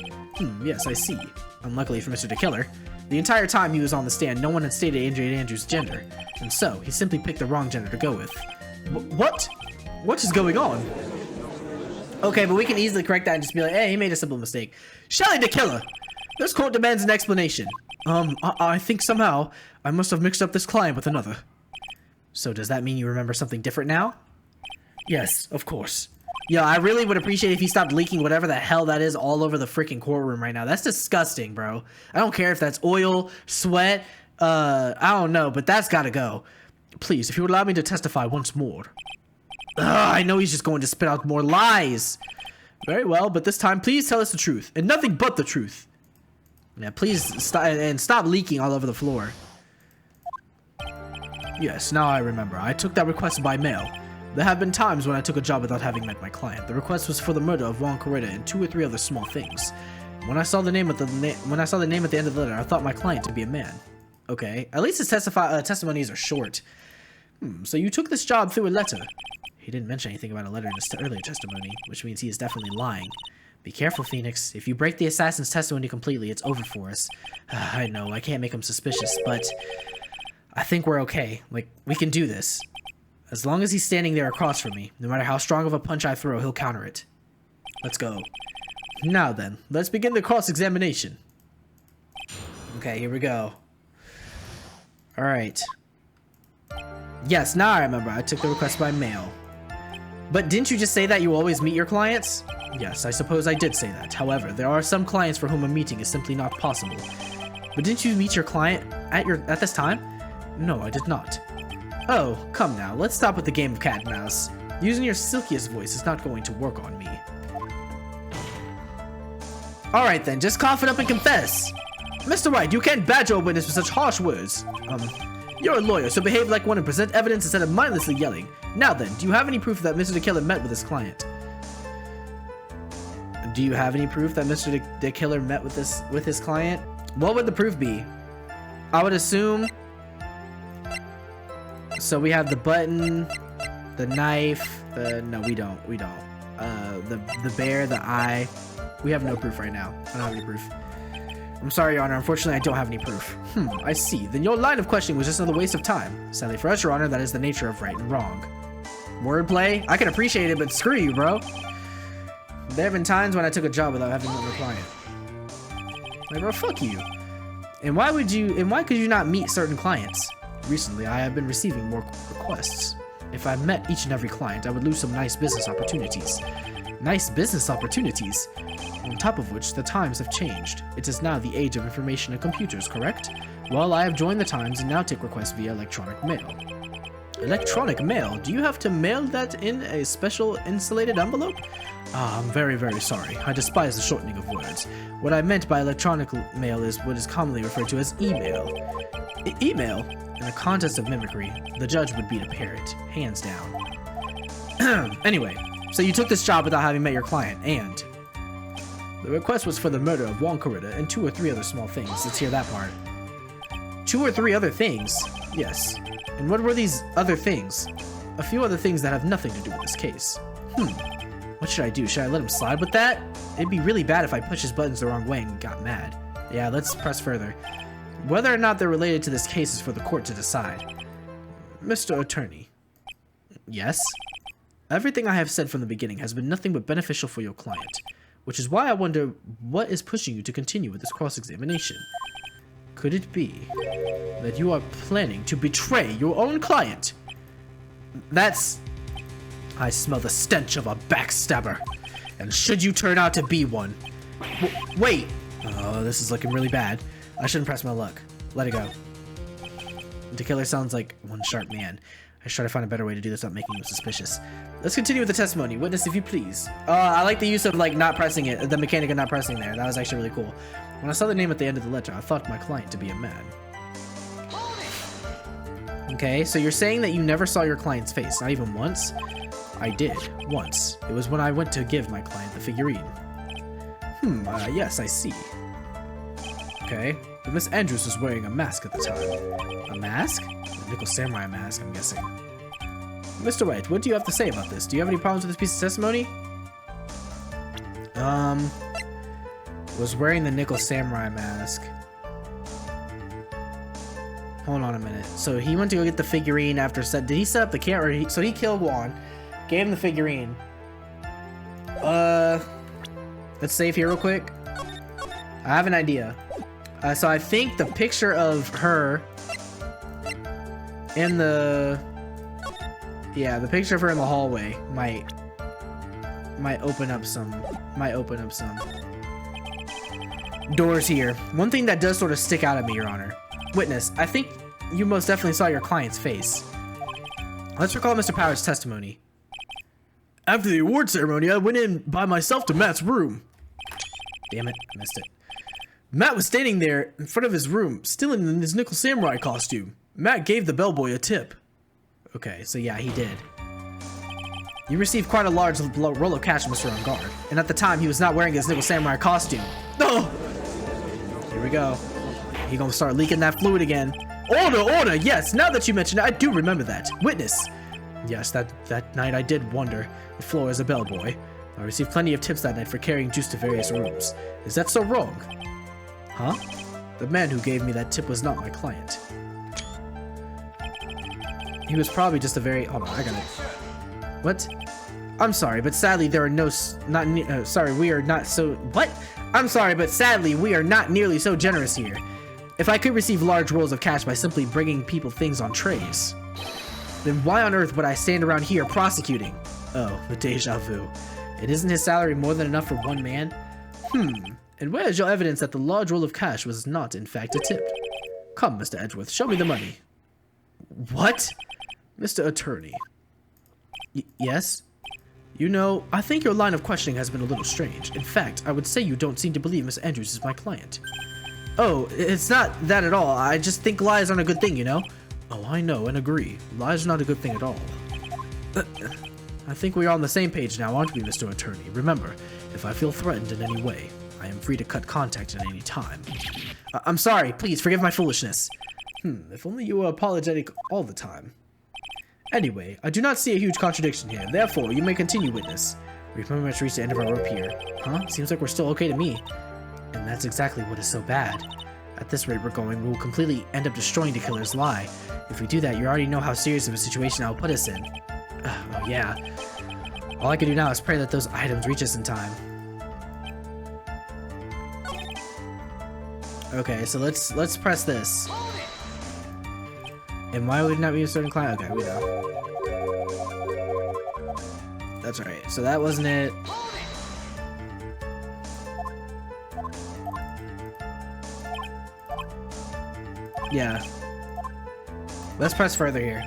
Yes, I see. Unluckily for Mr. DeKiller, the entire time he was on the stand, no one had stated Adrian Andrews' gender, and so he simply picked the wrong gender to go with. What? What is going on? Okay, but we can easily correct that and just be like, hey, he made a simple mistake. Shelly DeKiller! This court demands an explanation. I think somehow I must have mixed up this client with another. So does that mean you remember something different now? Yes, of course. Yo, I really would appreciate if you stopped leaking whatever the hell that is all over the freaking courtroom right now. That's disgusting, bro. I don't care if that's oil, sweat, I don't know, but that's gotta go. Please, if you would allow me to testify once more. I know he's just going to spit out more lies. Very well, but this time, please tell us the truth, and nothing but the truth. Yeah, please stop leaking all over the floor. Yes, now I remember. I took that request by mail. There have been times when I took a job without having met my client. The request was for the murder of Juan Corrida and 2 or 3 other small things. When I saw the name at the end of the letter, I thought my client to be a man. Okay, at least his testimonies are short. So you took this job through a letter. He didn't mention anything about a letter in his earlier testimony, which means he is definitely lying. Be careful, Phoenix. If you break the assassin's testimony completely, it's over for us. I know, I can't make him suspicious, but I think we're okay. Like, we can do this. As long as he's standing there across from me, no matter how strong of a punch I throw, he'll counter it. Let's go. Now then, let's begin the cross-examination. Okay, here we go. Alright. Yes, now I remember. I took the request by mail. But didn't you just say that you always meet your clients? Yes, I suppose I did say that. However, there are some clients for whom a meeting is simply not possible. But didn't you meet your client at this time? No, I did not. Oh, come now. Let's stop with the game of cat and mouse. Using your silkiest voice is not going to work on me. Alright then, just cough it up and confess. Mr. Wright, you can't badger a witness with such harsh words. You're a lawyer, so behave like one and present evidence instead of mindlessly yelling. Now then, do you have any proof that Mr. the Killer met with his client? Do you have any proof that Mr. the Killer met with his client? What would the proof be? I would assume... So we have the button, the knife, no, we don't. The bear, the eye. We have no proof right now. I don't have any proof. I'm sorry, Your Honor. Unfortunately, I don't have any proof. I see. Then your line of questioning was just another waste of time. Sadly for us, Your Honor, that is the nature of right and wrong. Wordplay? I can appreciate it, but screw you, bro. There have been times when I took a job without having met my client. Like, bro, fuck you. And why could you not meet certain clients? Recently, I have been receiving more requests. If I met each and every client, I would lose some nice business opportunities. Nice business opportunities? On top of which, the times have changed. It is now the age of information and computers, correct? Well, I have joined the times and now take requests via electronic mail. Electronic mail? Do you have to mail that in a special insulated envelope? I'm very, very sorry. I despise the shortening of words. What I meant by electronic mail is what is commonly referred to as email. Email? In a contest of mimicry, the judge would beat a parrot, hands down. Anyway, so you took this job without having met your client, and... The request was for the murder of Juan Corrida and 2 or 3 other small things. Let's hear that part. 2 or 3 other things? Yes. And what were these other things? A few other things that have nothing to do with this case. What should I do? Should I let him slide with that? It'd be really bad if I pushed his buttons the wrong way and got mad. Yeah, let's press further. Whether or not they're related to this case is for the court to decide. Mr. Attorney. Yes? Everything I have said from the beginning has been nothing but beneficial for your client, which is why I wonder what is pushing you to continue with this cross-examination. Could it be that you are planning to betray your own client? That's... I smell the stench of a backstabber, and should you turn out to be one... Wait! Oh, this is looking really bad. I shouldn't press my luck. Let it go. The killer sounds like one sharp man. I should try to find a better way to do this without making him suspicious. Let's continue with the testimony. Witness, if you please. I like the use of, like, not pressing it. The mechanic of not pressing there. That was actually really cool. When I saw the name at the end of the letter, I thought my client to be a man. Okay, so you're saying that you never saw your client's face, not even once? I did, once. It was when I went to give my client the figurine. Yes, I see. Okay, but Miss Andrews was wearing a mask at the time. A mask? A nickel samurai mask, I'm guessing. Mr. Wright, what do you have to say about this? Do you have any problems with this piece of testimony? Was wearing the nickel samurai mask. Hold on a minute. So he went to go get the figurine after did he set up the camera? So he killed Juan, gave him the figurine. Let's save here real quick. I have an idea. So I think the picture of her in the... Yeah, the picture of her in the hallway might might open up some doors here. One thing that does sort of stick out at me, Your Honor. Witness, I think you most definitely saw your client's face. Let's recall Mr. Power's testimony. After the award ceremony, I went in by myself to Matt's room. Damn it, I missed it. Matt was standing there in front of his room, still in his nickel samurai costume. Matt gave the bellboy a tip. Okay, so yeah, he did. You received quite a large roll of cash, Mr. On Guard, and at the time, he was not wearing his nickel samurai costume. Oh! Here we go. He gonna start leaking that fluid again. Order! Yes, now that you mention it, I do remember that. Witness. Yes, that night I did wander the floor as a bellboy. I received plenty of tips that night for carrying juice to various rooms. Is that so wrong? Huh? The man who gave me that tip was not my client. He was probably just a very... Hold on, I got it. What? I'm sorry, but sadly there are no... we are not so... What? I'm sorry, but sadly we are not nearly so generous here. If I could receive large rolls of cash by simply bringing people things on trays, then why on earth would I stand around here prosecuting? Oh, the deja vu. And isn't his salary more than enough for one man? And where is your evidence that the large roll of cash was not in fact a tip? Come, Mr. Edgeworth, show me the money. What? Mr. Attorney. Yes? You know, I think your line of questioning has been a little strange. In fact, I would say you don't seem to believe Miss Andrews is my client. Oh, it's not that at all. I just think lies aren't a good thing, you know? Oh, I know and agree. Lies are not a good thing at all. I think we are on the same page now, aren't we, Mr. Attorney? Remember, if I feel threatened in any way, I am free to cut contact at any time. I'm sorry, please forgive my foolishness. If only you were apologetic all the time. Anyway, I do not see a huge contradiction here, therefore, you may continue, witness. We've pretty much reached the end of our rope here. Huh? Seems like we're still okay to me. And that's exactly what is so bad. At this rate we're going, we will completely end up destroying the killer's lie. If we do that, you already know how serious of a situation that will put us in. Oh yeah. All I can do now is pray that those items reach us in time. Okay, so let's press this. And why would it not be a certain client? Okay, we know. That's right. So that wasn't it. Yeah. Let's press further here.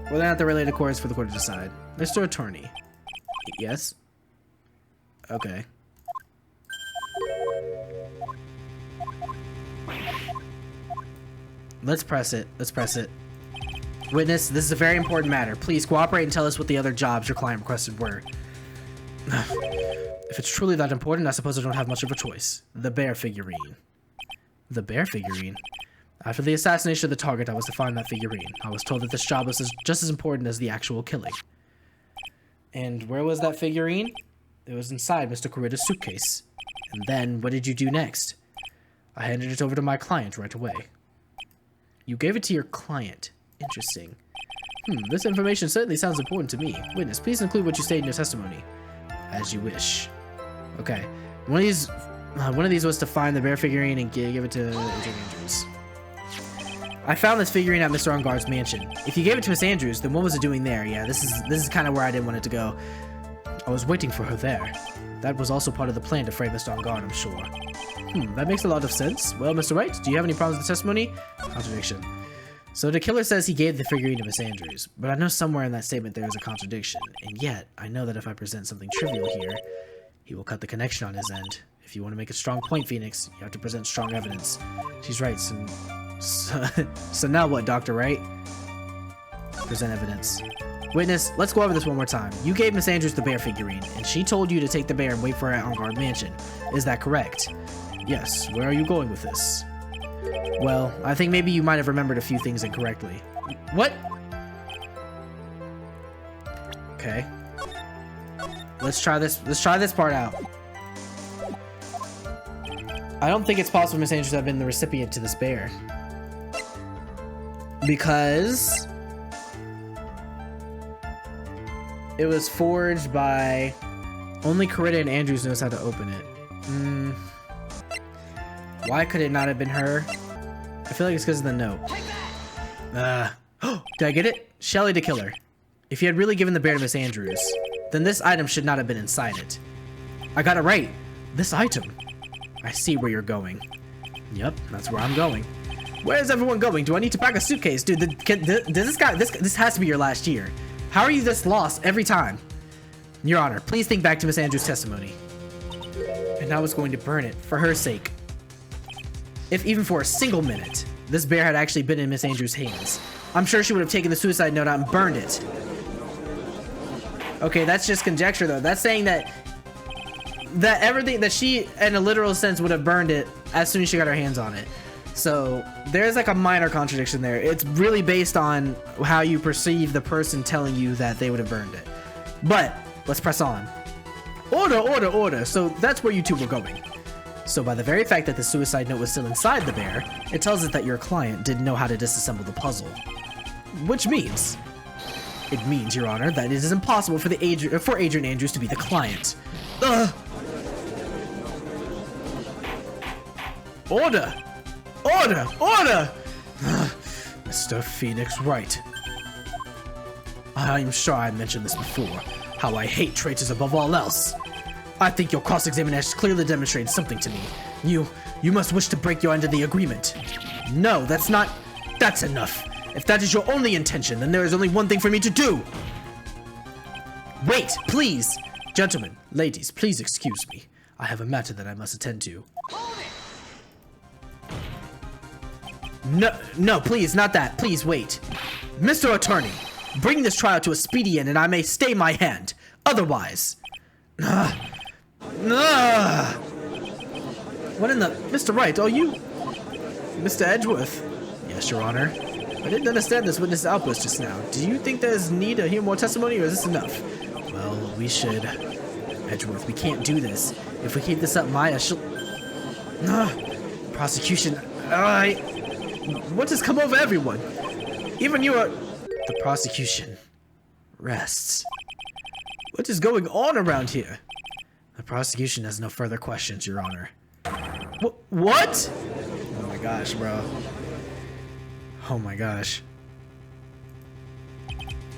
Whether or not the related court is for the court to decide. Mr. Attorney. Yes? Okay. Let's press it. Let's press it. Witness, this is a very important matter. Please cooperate and tell us what the other jobs your client requested were. If it's truly that important, I suppose I don't have much of a choice. The bear figurine. The bear figurine? After the assassination of the target, I was to find that figurine. I was told that this job was just as important as the actual killing. And where was that figurine? It was inside Mr. Kurita's suitcase. And then, what did you do next? I handed it over to my client right away. You gave it to your client. Interesting. This information certainly sounds important to me. Witness, please include what you state in your testimony. As you wish. Okay. One of these was to find the bear figurine and give it to Agent Andrews. I found this figurine at Mr. Unguard's mansion. If you gave it to Miss Andrews, then what was it doing there? Yeah, this is kind of where I didn't want it to go. I was waiting for her there. That was also part of the plan to frame Mr. Ungard, I'm sure. That makes a lot of sense. Well, Mr. Wright, do you have any problems with the testimony? Contradiction. So the killer says he gave the figurine to Miss Andrews, but I know somewhere in that statement there is a contradiction, and yet I know that if I present something trivial here, he will cut the connection on his end. If you want to make a strong point, Phoenix, you have to present strong evidence. She's right, so now what, Dr. Wright? Present evidence. Witness, let's go over this one more time. You gave Miss Andrews the bear figurine, and she told you to take the bear and wait for her at Ungard Mansion. Is that correct? Yes. Where are you going with this? Well, I think maybe you might have remembered a few things incorrectly. What? Okay. Let's try this part out. I don't think it's possible Miss Andrews have been the recipient to this bear. Because it was forged by... Only Kurita and Andrews knows how to open it. Why could it not have been her? I feel like it's because of the note. Did I get it? Shelly to kill her. If you had really given the bear to Miss Andrews. then this item should not have been inside it. I got it right. This item. I see where you're going. Yep, that's where I'm going. Where's everyone going? Do I need to pack a suitcase? Dude, this has to be your last year. How are you this lost every time? Your Honor, please think back to Miss Andrews' testimony. And I was going to burn it for her sake. If even for a single minute, this bear had actually been in Miss Andrews' hands, I'm sure she would have taken the suicide note out and burned it. Okay, that's just conjecture though. That's saying that everything that she, in a literal sense, would have burned it as soon as she got her hands on it. So there's like a minor contradiction there. It's really based on how you perceive the person telling you that they would have burned it. But let's press on. Order, order, order. So that's where you two were going. So by the very fact that the suicide note was still inside the bear, it tells us that your client didn't know how to disassemble the puzzle. Which means, it means, Your Honor, that it is impossible for Adrian Andrews to be the client. Order! Order! Order! Mr. Phoenix Wright. I'm sure I mentioned this before, how I hate traitors above all else. I think your cross-examination clearly demonstrated something to me. You must wish to break your end of the agreement. No, that's enough. If that is your only intention, then there is only one thing for me to do. Wait, please. Gentlemen, ladies, please excuse me. I have a matter that I must attend to. No, please, not that. Please wait. Mr. Attorney, bring this trial to a speedy end and I may stay my hand. Otherwise... What in the... Mr. Wright, are you... Mr. Edgeworth? Yes, Your Honor. I didn't understand this witness outburst just now. Do you think there's need to hear more testimony or is this enough? Well, we should... Edgeworth, we can't do this. If we keep this up, Maya, she'll... Prosecution... What has come over everyone? Even you are... The prosecution rests. What is going on around here? The prosecution has no further questions, Your Honor. What? Oh my gosh, bro. Oh my gosh.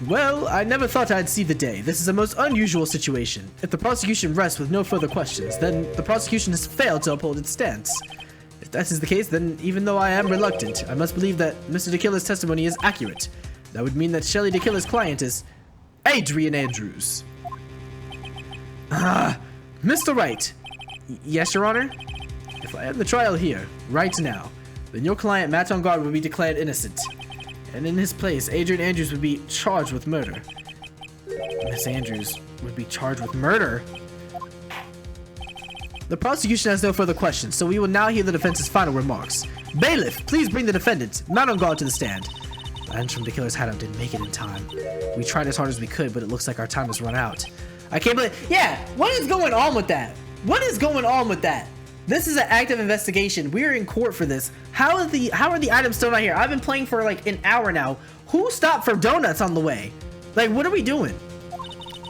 Well, I never thought I'd see the day. This is a most unusual situation. If the prosecution rests with no further questions, then the prosecution has failed to uphold its stance. If that is the case, then even though I am reluctant, I must believe that Mr. DeKiller's testimony is accurate. That would mean that Shelley DeKiller's client is Adrian Andrews. Mr. Wright. Yes, Your Honor? If I end the trial here, right now, then your client, Matt on guard, would be declared innocent. And in his place, Adrian Andrews would be charged with murder. Miss Andrews would be charged with murder? The prosecution has no further questions, so we will now hear the defense's final remarks. Bailiff, please bring the defendant, Matt on guard, to the stand. The lens from the killer's hideout didn't make it in time. We tried as hard as we could, but it looks like our time has run out. I can't believe... Yeah, what is going on with that? What is going on with that? This is an active investigation. We're in court for this. How are the items still not here? I've been playing for like an hour now. Who stopped for donuts on the way? Like, what are we doing?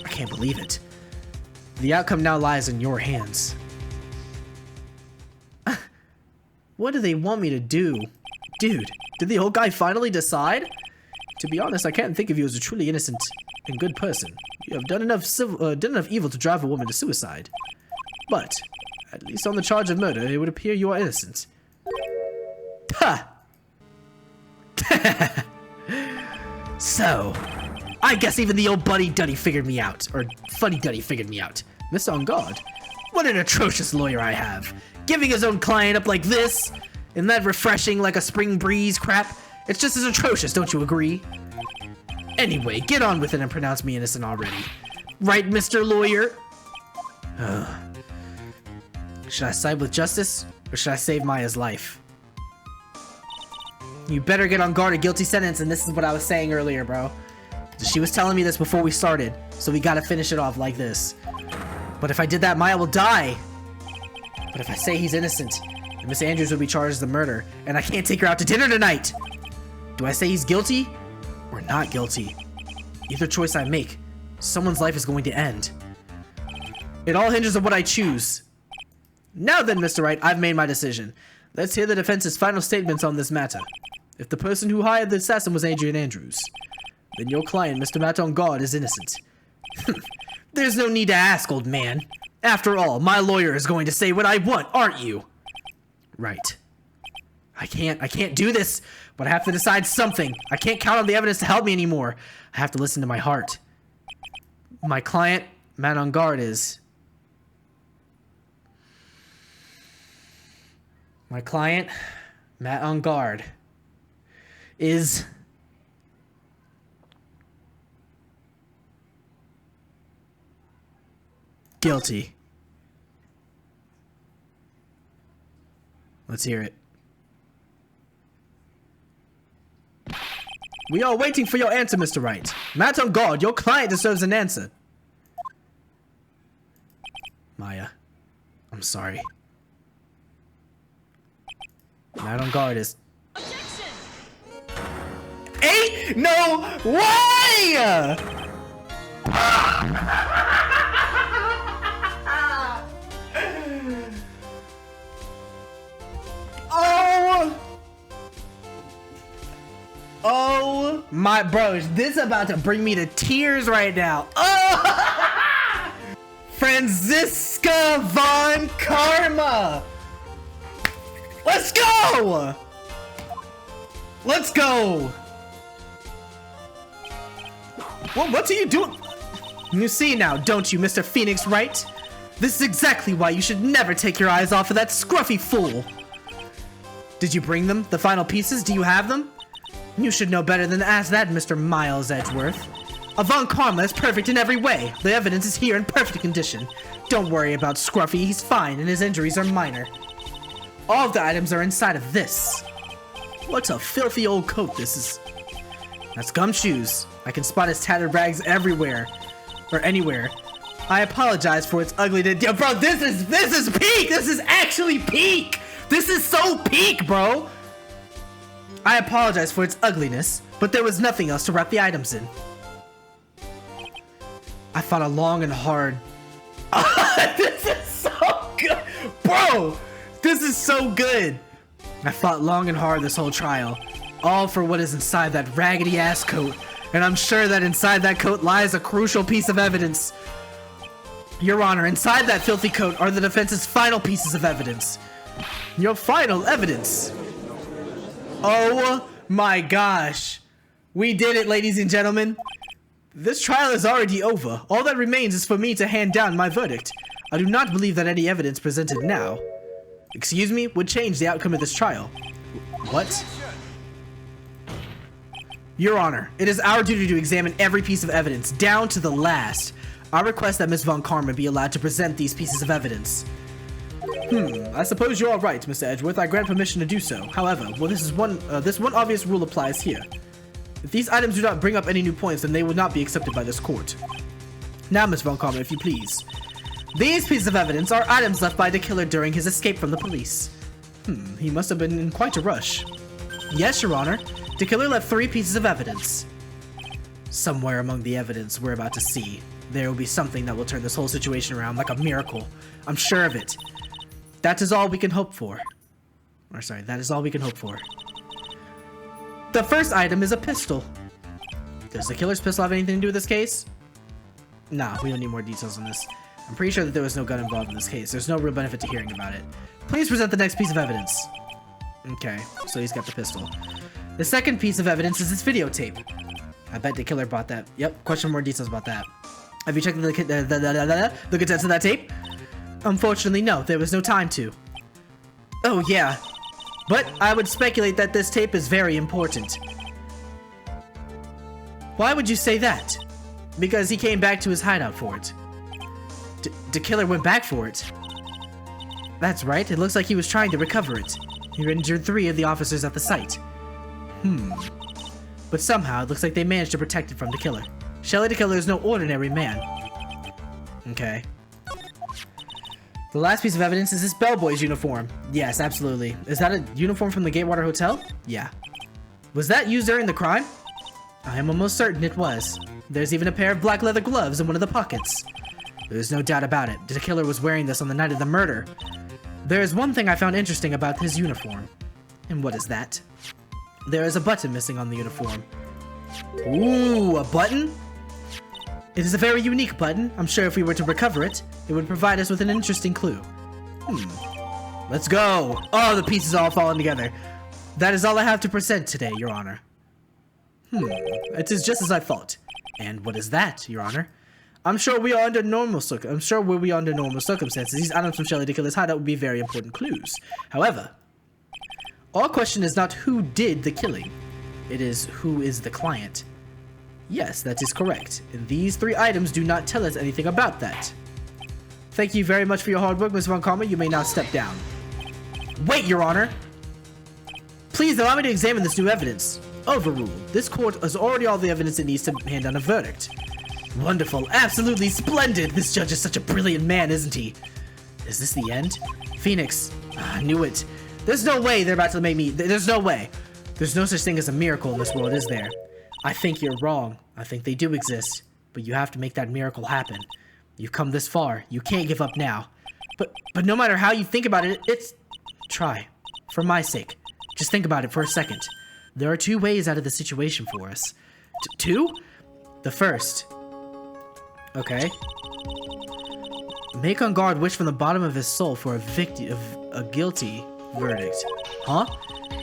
I can't believe it. The outcome now lies in your hands. What do they want me to do? Dude, did the old guy finally decide? To be honest, I can't think of you as a truly innocent and good person. You have done enough evil to drive a woman to suicide. But, at least on the charge of murder, it would appear you are innocent. Ha! So, I guess even the old buddy-duddy figured me out. Or funny-duddy figured me out. Mr. On guard. What an atrocious lawyer I have. Giving his own client up like this. And that refreshing like a spring breeze crap. It's just as atrocious, don't you agree? Anyway, get on with it and pronounce me innocent already. Right, Mr. Lawyer? Should I side with justice, or should I save Maya's life? You better get on guard a guilty sentence, and this is what I was saying earlier, bro. She was telling me this before we started, so we gotta finish it off like this. But if I did that, Maya will die. But if I say he's innocent, then Miss Andrews will be charged as a murder, and I can't take her out to dinner tonight. Do I say he's guilty, or not guilty? Either choice I make, someone's life is going to end. It all hinges on what I choose. Now then, Mr. Wright, I've made my decision. Let's hear the defense's final statements on this matter. If the person who hired the assassin was Adrian Andrews, then your client, Mr. Matt on guard, is innocent. There's no need to ask, old man. After all, my lawyer is going to say what I want, aren't you? Right. I can't do this, but I have to decide something. I can't count on the evidence to help me anymore. I have to listen to my heart. My client, Matt on guard, is... My client, Matt on guard, is... guilty. Let's hear it. We are waiting for your answer, Mr. Wright. Matt on guard, your client deserves an answer. Maya, I'm sorry. Matt on guard is... Objection! Ain't no way! Oh my bros, this is about to bring me to tears right now. Oh! Franziska von Karma. Let's go! Let's go! What are you doing? You see now, don't you, Mr. Phoenix Wright? This is exactly why you should never take your eyes off of that scruffy fool. Did you bring them? The final pieces? Do you have them? You should know better than to ask that, Mr. Miles Edgeworth. Von Karma is perfect in every way. The evidence is here in perfect condition. Don't worry about Scruffy, he's fine and his injuries are minor. All of the items are inside of this. What a filthy old coat this is. That's gumshoes. I can spot his tattered rags everywhere. Or anywhere. I apologize for its ugly bro, this is peak! This is actually peak! This is so peak, bro! I apologize for its ugliness, but there was nothing else to wrap the items in. I fought a long and hard... This is so good! Bro! This is so good! I fought long and hard this whole trial, all for what is inside that raggedy ass coat, and I'm sure that inside that coat lies a crucial piece of evidence. Your Honor, inside that filthy coat are the defense's final pieces of evidence. Your final evidence. Oh my gosh. We did it, ladies and gentlemen. This trial is already over. All that remains is for me to hand down my verdict. I do not believe that any evidence presented now, excuse me, would change the outcome of this trial. What? Your Honor, it is our duty to examine every piece of evidence, down to the last. I request that Ms. Von Karma be allowed to present these pieces of evidence. I suppose you are right, Mr. Edgeworth. I grant permission to do so. However, well, this one obvious rule applies here. If these items do not bring up any new points, then they will not be accepted by this court. Now, Ms. Von Karma, if you please. These pieces of evidence are items left by the killer during his escape from the police. He must have been in quite a rush. Yes, Your Honor. The killer left 3 pieces of evidence. Somewhere among the evidence we're about to see, there will be something that will turn this whole situation around like a miracle. I'm sure of it. That is all we can hope for. That is all we can hope for. The first item is a pistol. Does the killer's pistol have anything to do with this case? Nah, we don't need more details on this. I'm pretty sure that there was no gun involved in this case. There's no real benefit to hearing about it. Please present the next piece of evidence. Okay, so he's got the pistol. The second piece of evidence is this videotape. I bet the killer bought that. Yep, question more details about that. Have you checked the contents of that tape? Unfortunately, no. There was no time to. Oh, yeah. But I would speculate that this tape is very important. Why would you say that? Because he came back to his hideout for it. The killer went back for it. That's right. It looks like he was trying to recover it. He injured 3 of the officers at the site. But somehow, it looks like they managed to protect it from the killer. Shelley the killer is no ordinary man. Okay. The last piece of evidence is this bellboy's uniform. Yes, absolutely. Is that a uniform from the Gatewater Hotel? Yeah. Was that used during the crime? I am almost certain it was. There's even a pair of black leather gloves in one of the pockets. There's no doubt about it. The killer was wearing this on the night of the murder. There is one thing I found interesting about his uniform. And what is that? There is a button missing on the uniform. Ooh, a button? It is a very unique button. I'm sure if we were to recover it, it would provide us with an interesting clue. Let's go. Oh, the pieces all falling together. That is all I have to present today, Your Honor. It is just as I thought. And what is that, Your Honor? I'm sure we are under normal circumstances, these items from Shelley DeKiller's hideout would be very important clues. However, our question is not who did the killing. It is who is the client. Yes, that is correct. And these 3 items do not tell us anything about that. Thank you very much for your hard work, Ms. Von Karma. You may now step down. Wait, Your Honor! Please allow me to examine this new evidence. Overruled. This court has already all the evidence it needs to hand down a verdict. Wonderful. Absolutely splendid. This judge is such a brilliant man, isn't he? Is this the end? Phoenix. I knew it. There's no way they're about to make me... There's no way. There's no such thing as a miracle in this world, is there? I think you're wrong. I think they do exist. But you have to make that miracle happen. You've come this far. You can't give up now. But no matter how you think about it, it's... Try. For my sake. Just think about it for a second. There are 2 ways out of the situation for us. 2? The first. Okay. Make On Guard wish from the bottom of his soul for a guilty verdict. Huh?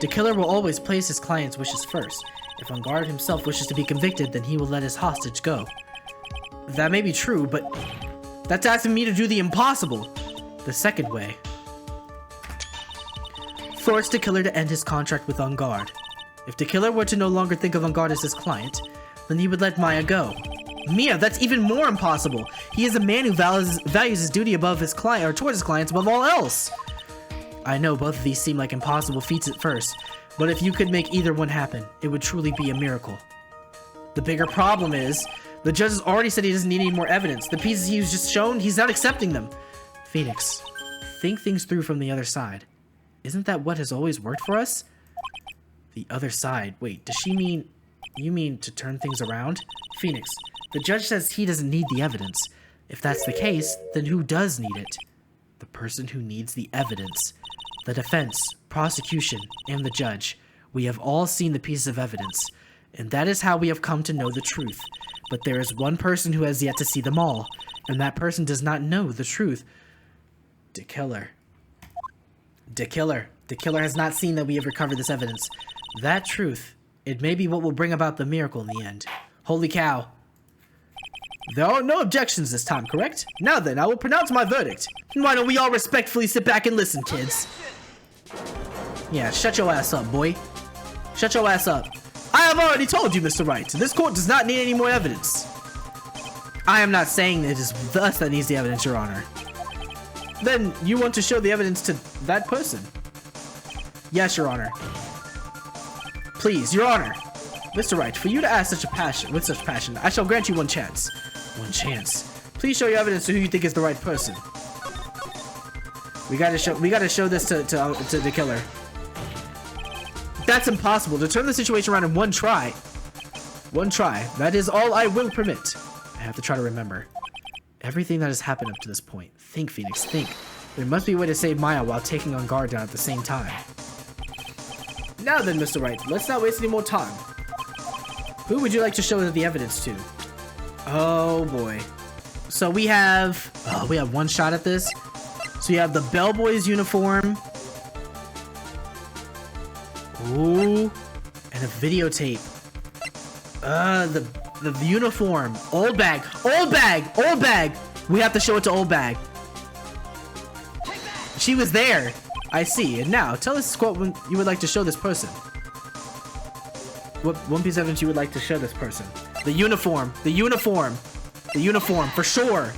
The killer will always place his client's wishes first. If On Guard himself wishes to be convicted, then he will let his hostage go. That may be true, but that's asking me to do the impossible. The second way. Force the killer to end his contract with On Guard. If the killer were to no longer think of On Guard as his client, then he would let Maya go. Mia, that's even more impossible. He is a man who values his duty above his client, or towards his clients above all else. I know both of these seem like impossible feats at first, but if you could make either one happen, it would truly be a miracle. The bigger problem is, the judge has already said he doesn't need any more evidence. The pieces he was just shown, he's not accepting them. Phoenix, think things through from the other side. Isn't that what has always worked for us? The other side. Wait, does she mean... You mean to turn things around? Phoenix, the judge says he doesn't need the evidence. If that's the case, then who does need it? The person who needs the evidence. The defense, prosecution, and the judge. We have all seen the pieces of evidence, and that is how we have come to know the truth. But there is one person who has yet to see them all, and that person does not know the truth. The killer. The killer. The killer has not seen that we have recovered this evidence. That truth, it may be what will bring about the miracle in the end. Holy cow. There are no objections this time, correct? Now then, I will pronounce my verdict. Why don't we all respectfully sit back and listen, kids? Yeah, shut your ass up, boy. Shut your ass up. I have already told you, Mr. Wright, this court does not need any more evidence. I am not saying it is us that needs the evidence, Your Honor. Then you want to show the evidence to that person? Yes, Your Honor. Please, Your Honor. Mr. Wright, for you to ask with such passion, I shall grant you one chance. One chance. Please show your evidence to who you think is the right person. We gotta show this to the killer. That's impossible. To turn the situation around in one try. One try. That is all I will permit. I have to try to remember everything that has happened up to this point. Think, Phoenix, think. There must be a way to save Maya while taking On Guard down at the same time. Now then, Mr. Wright, let's not waste any more time. Who would you like to show the evidence to? Oh boy. So we have one shot at this. So you have the bellboy's uniform. Ooh, and a videotape. The uniform. Old bag. Old bag. Old bag. We have to show it to Old Bag. She was there. I see. And now, tell us what you would like to show this person. What one piece of evidence you would like to show this person? The uniform. The uniform. The uniform, for sure.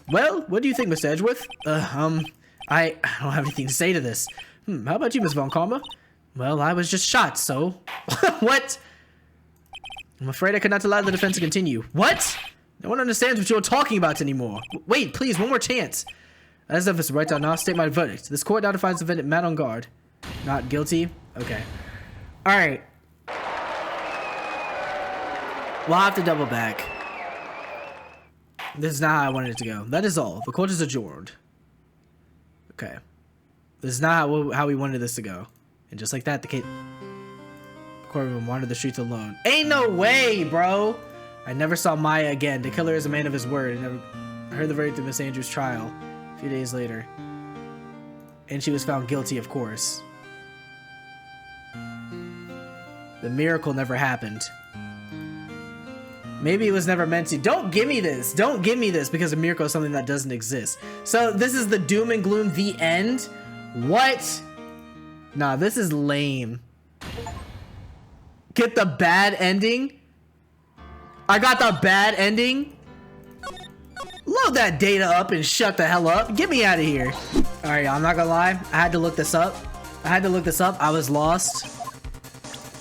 Well, what do you think, Mr. Edgeworth? I don't have anything to say to this. How about you, Miss Von Karma? Well, I was just shot, so... What? I'm afraid I could not allow the defense to continue. What? No one understands what you're talking about anymore. Wait, please, one more chance. As of this right now, I'll state my verdict. This court now defines the defendant Matt On Guard. Not guilty? Okay. Alright. We'll have to double back. This is not how I wanted it to go. That is all. The court is adjourned. Okay. This is not how we wanted this to go. And just like that, the courtroom wandered the streets alone. Ain't no way, bro! I never saw Maya again. The killer is a man of his word. I heard the verdict of Miss Andrews' trial a few days later. And she was found guilty, of course. The miracle never happened. Maybe it was never meant to. Don't give me this. Don't give me this because a miracle is something that doesn't exist. So this is the doom and gloom, the end? What? Nah, this is lame. Get the bad ending? I got the bad ending? Load that data up and shut the hell up. Get me out of here. Alright, I'm not gonna lie. I had to look this up. I was lost.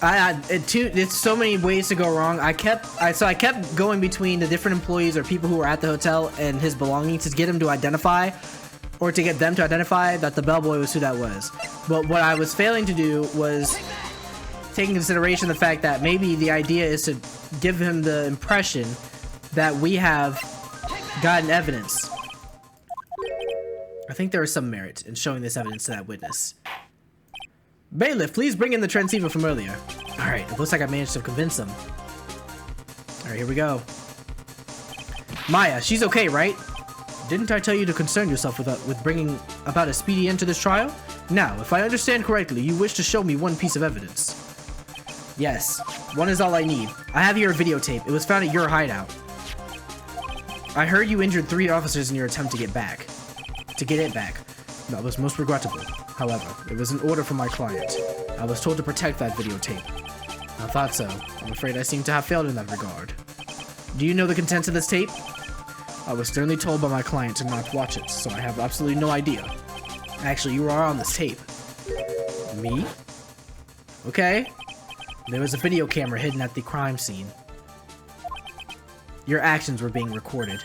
It's so many ways to go wrong. I kept going between the different employees or people who were at the hotel and his belongings to get him to identify, or to get them to identify that the bellboy was who that was. But what I was failing to do was take into consideration the fact that maybe the idea is to give him the impression that we have gotten evidence. I think there is some merit in showing this evidence to that witness. Bailiff, please bring in the transceiver from earlier. Alright, it looks like I managed to convince them. Alright, here we go. Maya, she's okay, right? Didn't I tell you to concern yourself with bringing about a speedy end to this trial? Now, if I understand correctly, you wish to show me one piece of evidence. Yes, one is all I need. I have here a videotape. It was found at your hideout. I heard you injured 3 officers in your attempt to get it back. That was most regrettable. However, it was an order from my client. I was told to protect that videotape. I thought so. I'm afraid I seem to have failed in that regard. Do you know the contents of this tape? I was sternly told by my client to not watch it, so I have absolutely no idea. Actually, you are on this tape. Me? Okay. There was a video camera hidden at the crime scene. Your actions were being recorded.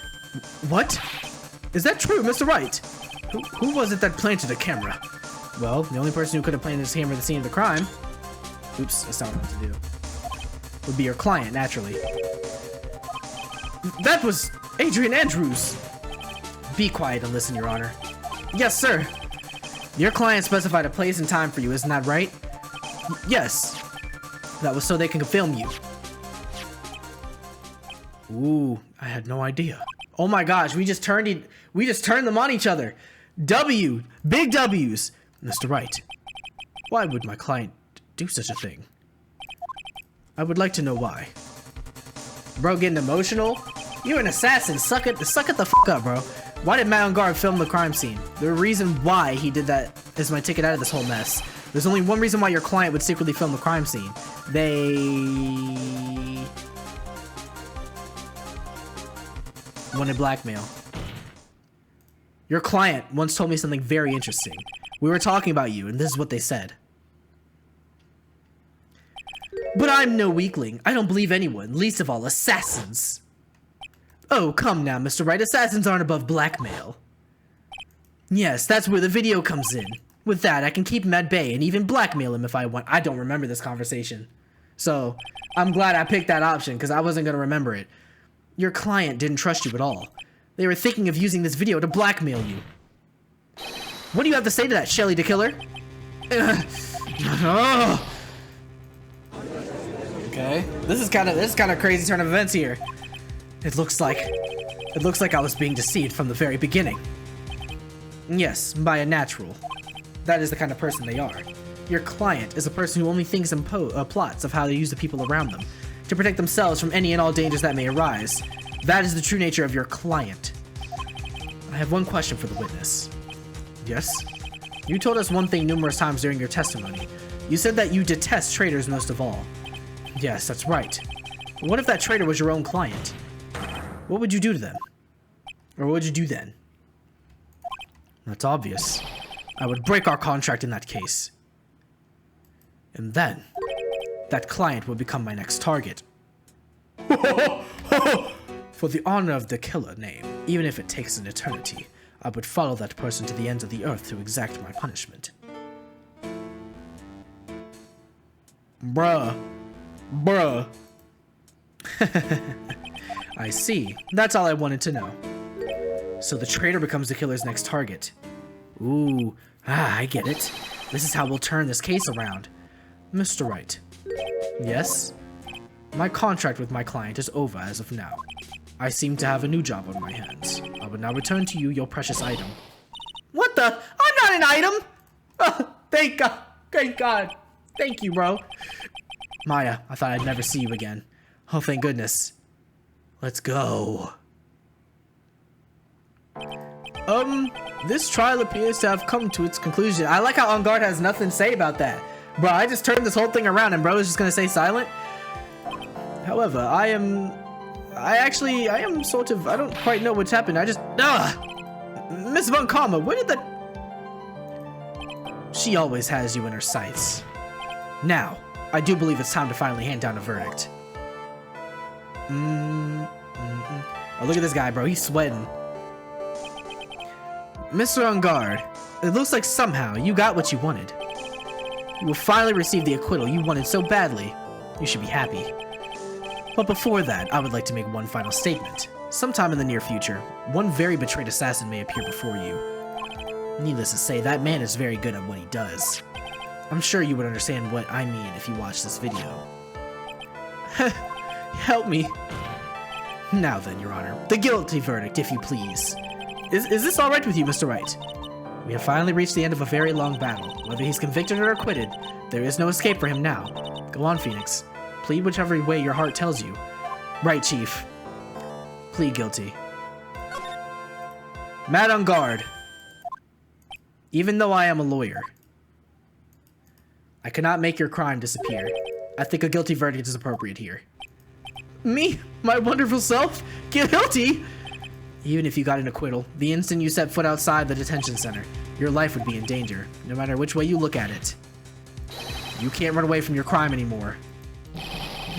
What? Is that true, Mr. Wright? Who was it that planted a camera? Well, the only person who could have planted this camera at the scene of the crime... Oops, that's not what I meant to do. Would be your client, naturally. That was Adrian Andrews! Be quiet and listen, Your Honor. Yes, sir. Your client specified a place and time for you, isn't that right? Yes. That was so they can film you. Ooh, I had no idea. Oh my gosh, we just turned them on each other. W, big W's. Mr. Wright, why would my client do such a thing? I would like to know why. Bro, getting emotional? You're an assassin. Suck it the fuck up, bro. Why did Matt on guard film the crime scene? The reason why he did that is my ticket out of this whole mess. There's only one reason why your client would secretly film the crime scene. They wanted blackmail. Your client once told me something very interesting. We were talking about you, and this is what they said. But I'm no weakling. I don't believe anyone, least of all assassins. Oh, come now, Mr. Wright. Assassins aren't above blackmail. Yes, that's where the video comes in. With that, I can keep him at bay and even blackmail him if I want. I don't remember this conversation. So, I'm glad I picked that option, because I wasn't going to remember it. Your client didn't trust you at all. They were thinking of using this video to blackmail you. What do you have to say to that, Shelly the Killer? Okay, this is kind of crazy turn of events here. It looks like I was being deceived from the very beginning. Yes, by a natural. That is the kind of person they are. Your client is a person who only thinks in plots of how to use the people around them to protect themselves from any and all dangers that may arise. That is the true nature of your client. I have one question for the witness. Yes? You told us one thing numerous times during your testimony. You said that you detest traitors most of all. Yes, that's right. But what if that traitor was your own client? What would you do to them? Or what would you do then? That's obvious. I would break our contract in that case. And then, that client would become my next target. For the honor of the killer name, even if it takes an eternity, I would follow that person to the ends of the earth to exact my punishment. Bruh. I see. That's all I wanted to know. So the traitor becomes the killer's next target. Ooh, I get it. This is how we'll turn this case around. Mr. Wright. Yes? My contract with my client is over as of now. I seem to have a new job on my hands. I will now return to you your precious item. What the? I'm not an item! Oh, thank God. Thank God. Thank you, bro. Maya, I thought I'd never see you again. Oh, thank goodness. Let's go. This trial appears to have come to its conclusion. I like how On Guard has nothing to say about that. Bro, I just turned this whole thing around and bro is just gonna stay silent. However, I am sort of, I don't quite know what's happened. Miss von Karma, where did that... She always has you in her sights. Now, I do believe it's time to finally hand down a verdict. Oh, look at this guy, bro. He's sweating. Mr. On Guard, it looks like somehow you got what you wanted. You will finally receive the acquittal you wanted so badly. You should be happy. But before that, I would like to make one final statement. Sometime in the near future, one very betrayed assassin may appear before you. Needless to say, that man is very good at what he does. I'm sure you would understand what I mean if you watch this video. Help me. Now then, Your Honor, the guilty verdict, if you please. Is this alright with you, Mr. Wright? We have finally reached the end of a very long battle. Whether he's convicted or acquitted, there is no escape for him now. Go on, Phoenix. Plead whichever way your heart tells you. Right, Chief. Plead guilty. Matt On Guard. Even though I am a lawyer, I cannot make your crime disappear. I think a guilty verdict is appropriate here. Me? My wonderful self? Guilty? Even if you got an acquittal, the instant you set foot outside the detention center, your life would be in danger, no matter which way you look at it. You can't run away from your crime anymore.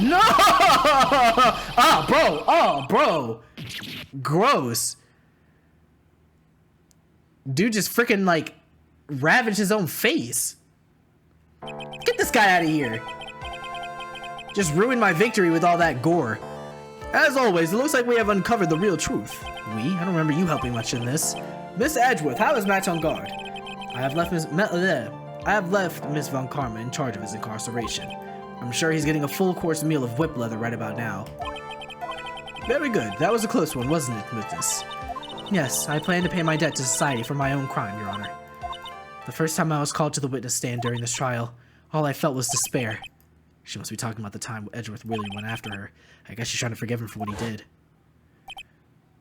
No! Oh, bro! Gross. Dude just freaking, like, ravaged his own face. Get this guy out of here. Just ruined my victory with all that gore. As always, it looks like we have uncovered the real truth. I don't remember you helping much in this. Miss Edgeworth, how is Matt On Guard? I have left Miss von Karma in charge of his incarceration. I'm sure he's getting a full course meal of whip leather right about now. Very good. That was a close one, wasn't it, Witness? Yes, I plan to pay my debt to society for my own crime, Your Honor. The first time I was called to the witness stand during this trial, all I felt was despair. She must be talking about the time Edgeworth really went after her. I guess she's trying to forgive him for what he did.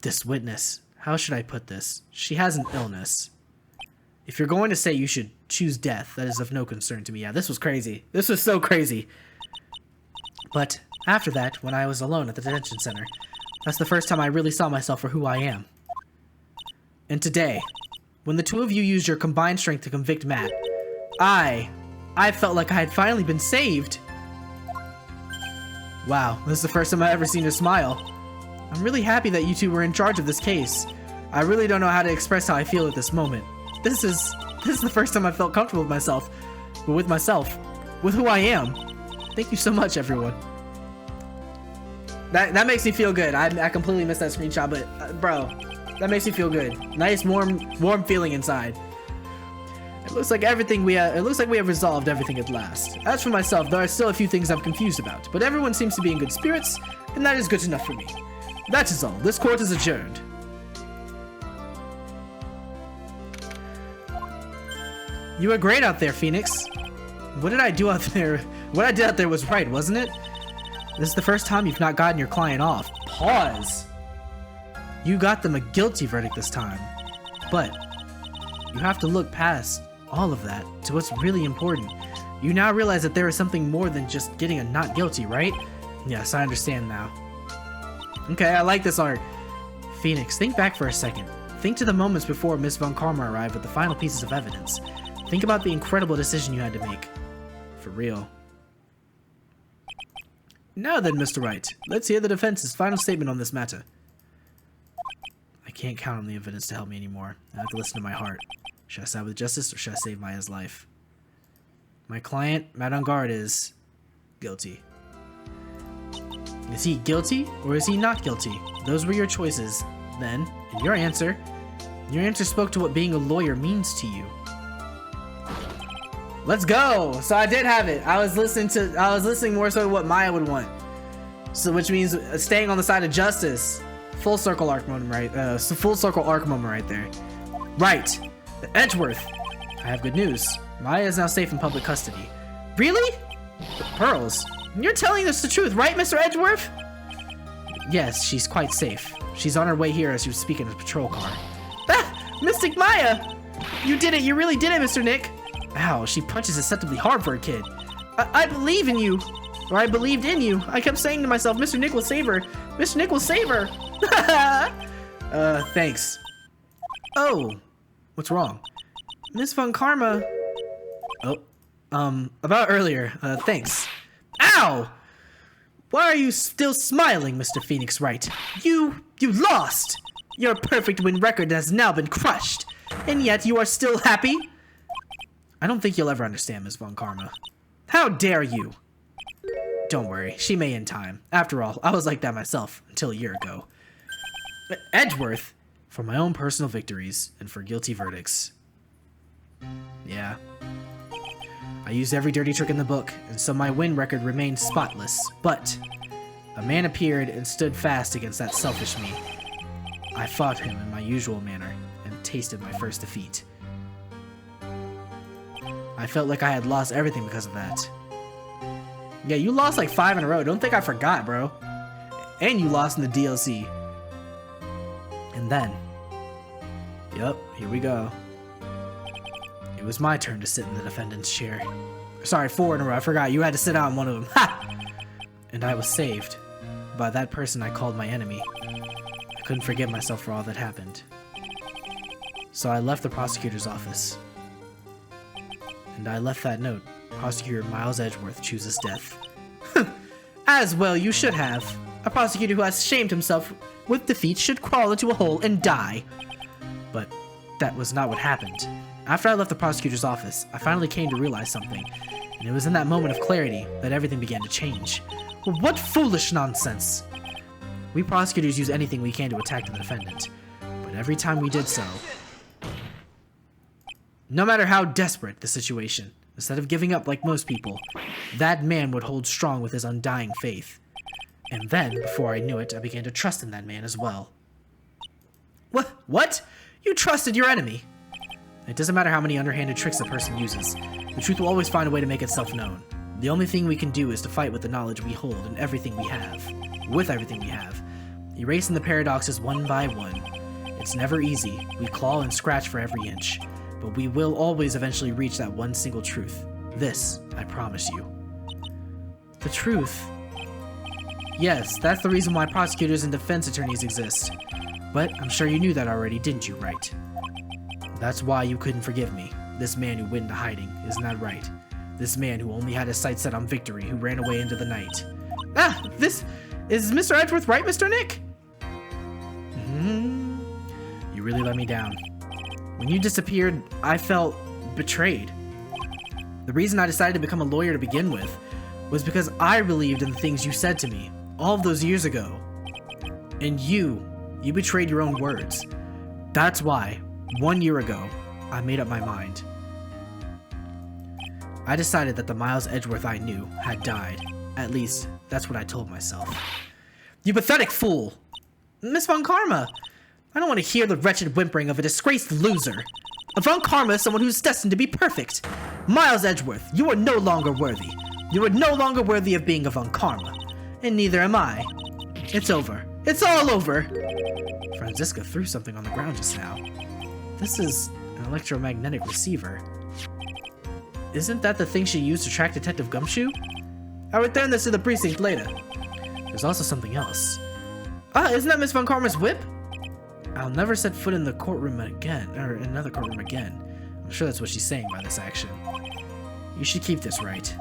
This witness, how should I put this? She has an illness. If you're going to say you should choose death, that is of no concern to me. Yeah, this was crazy. This was so crazy. But after that, when I was alone at the detention center, that's the first time I really saw myself for who I am. And today, when the two of you used your combined strength to convict Matt, I felt like I had finally been saved. Wow, this is the first time I've ever seen her smile. I'm really happy that you two were in charge of this case. I really don't know how to express how I feel at this moment. This is the first time I felt comfortable with myself, with who I am. Thank you so much, everyone. That makes me feel good. I completely missed that screenshot, but bro, that makes me feel good. Nice, warm feeling inside. It looks like we have resolved everything at last. As for myself, there are still a few things I'm confused about, but everyone seems to be in good spirits, and that is good enough for me. That is all. This court is adjourned. You were great out there, Phoenix. What did I do out there? What I did out there was right, wasn't it? This is the first time you've not gotten your client off. Pause. You got them a guilty verdict this time. But you have to look past all of that to what's really important. You now realize that there is something more than just getting a not guilty, right? Yes, I understand now. Okay, I like this art. Phoenix, think back for a second. Think to the moments before Miss von Karma arrived with the final pieces of evidence. Think about the incredible decision you had to make. For real. Now then, Mr. Wright, let's hear the defense's final statement on this matter. I can't count on the evidence to help me anymore. I have to listen to my heart. Should I side with justice or should I save Maya's life? My client, Matt On Guard, is guilty. Is he guilty or is he not guilty? Those were your choices. Then, in your answer spoke to what being a lawyer means to you. Let's go! So I did have it. I was listening more so to what Maya would want. So which means staying on the side of justice. Full circle arc moment right. Full circle arc moment right there. Right. Edgeworth. I have good news. Maya is now safe in public custody. Really? Pearls. You're telling us the truth, right, Mr. Edgeworth? Yes, she's quite safe. She's on her way here as you speak in a patrol car. Ah! Mystic Maya! You did it, you really did it, Mr. Nick! Ow, she punches deceptively hard for a kid. I believe in you! Or I believed in you. I kept saying to myself, Mr. Nick will save her. Mr. Nick will save her! Thanks. Oh, what's wrong? Miss Von Karma... Oh, about earlier, thanks. Ow! Why are you still smiling, Mr. Phoenix Wright? You lost! Your perfect win record has now been crushed, and yet you are still happy? I don't think you'll ever understand, Miss Von Karma. How dare you? Don't worry, she may in time. After all, I was like that myself until a year ago. But Edgeworth, for my own personal victories and for guilty verdicts. Yeah. I used every dirty trick in the book, and so my win record remained spotless, but a man appeared and stood fast against that selfish me. I fought him in my usual manner, and tasted my first defeat. I felt like I had lost everything because of that. Yeah, you lost like 5 in a row, don't think I forgot, bro. And you lost in the DLC. And then, yep, here we go. It was my turn to sit in the defendant's chair. Sorry, 4 in a row. I forgot. You had to sit on one of them. Ha! And I was saved by that person I called my enemy. I couldn't forgive myself for all that happened. So I left the prosecutor's office. And I left that note. Prosecutor Miles Edgeworth chooses death. As well you should have. A prosecutor who has shamed himself with defeat should crawl into a hole and die. But that was not what happened. After I left the prosecutor's office, I finally came to realize something, and it was in that moment of clarity that everything began to change. Well, what foolish nonsense! We prosecutors use anything we can to attack the defendant, but every time we did so, no matter how desperate the situation, instead of giving up like most people, that man would hold strong with his undying faith. And then, before I knew it, I began to trust in that man as well. What? You trusted your enemy? It doesn't matter how many underhanded tricks a person uses. The truth will always find a way to make itself known. The only thing we can do is to fight with the knowledge we hold and everything we have. With everything we have. Erasing the paradoxes one by one. It's never easy. We claw and scratch for every inch. But we will always eventually reach that one single truth. This, I promise you. The truth? Yes, that's the reason why prosecutors and defense attorneys exist. But I'm sure you knew that already, didn't you, Wright? That's why you couldn't forgive me. This man who went into hiding, isn't that right? This man who only had his sights set on victory, who ran away into the night. Ah, this is Mr. Edgeworth, right, Mr. Nick? You really let me down. When you disappeared, I felt betrayed. The reason I decided to become a lawyer to begin with was because I believed in the things you said to me all of those years ago. And you betrayed your own words. That's why, 1 year ago, I made up my mind. I decided that the Miles Edgeworth I knew had died. At least, that's what I told myself. You pathetic fool! Miss Von Karma! I don't want to hear the wretched whimpering of a disgraced loser. Von Karma is someone who's destined to be perfect. Miles Edgeworth, you are no longer worthy. You are no longer worthy of being a Von Karma. And neither am I. It's over. It's all over! Franziska threw something on the ground just now. This is an electromagnetic receiver. Isn't that the thing she used to track Detective Gumshoe? I'll return this to the precinct later. There's also something else. Ah, isn't that Miss Von Karma's whip? I'll never set foot in the courtroom again, or another courtroom again. I'm sure that's what she's saying by this action. You should keep this, right?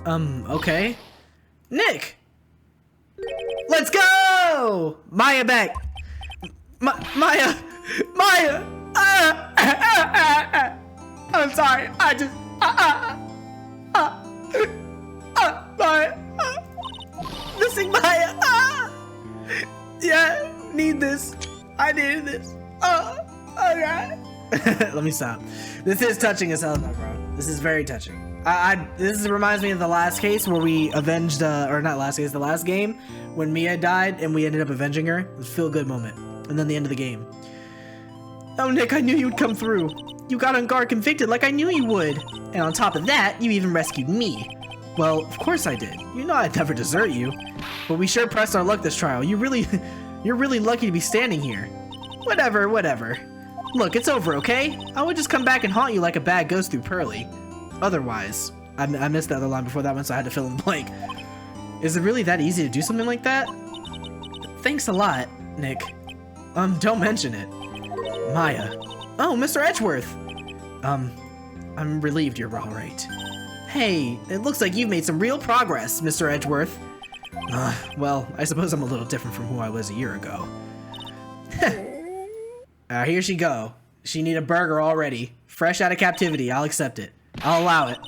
Okay. Nick! Let's go! Maya back! Maya! Maya! I'm sorry, I just... Maya! Missing Maya! Yeah, need this. I needed this. Oh God. Let me stop. This is touching as hell, though, bro. This is very touching. This reminds me of the last case where we avenged, or not last case, the last game when Mia died and we ended up avenging her. It was a feel-good moment. And then the end of the game. Oh, Nick, I knew you'd come through. You got on guard convicted like I knew you would. And on top of that, you even rescued me. Well, of course I did. You know I'd never desert you. But we sure pressed our luck this trial. You're really lucky to be standing here. Whatever. Look, it's over, okay? I would just come back and haunt you like a bad ghost through Pearly. Otherwise, I missed the other line before that one, so I had to fill in the blank. Is it really that easy to do something like that? Thanks a lot, Nick. Don't mention it. Maya. Oh, Mr. Edgeworth. I'm relieved you're all right. Hey, it looks like you've made some real progress, Mr. Edgeworth. Well, I suppose I'm a little different from who I was a year ago. Here she go. She need a burger already. Fresh out of captivity, I'll accept it. I'll allow it.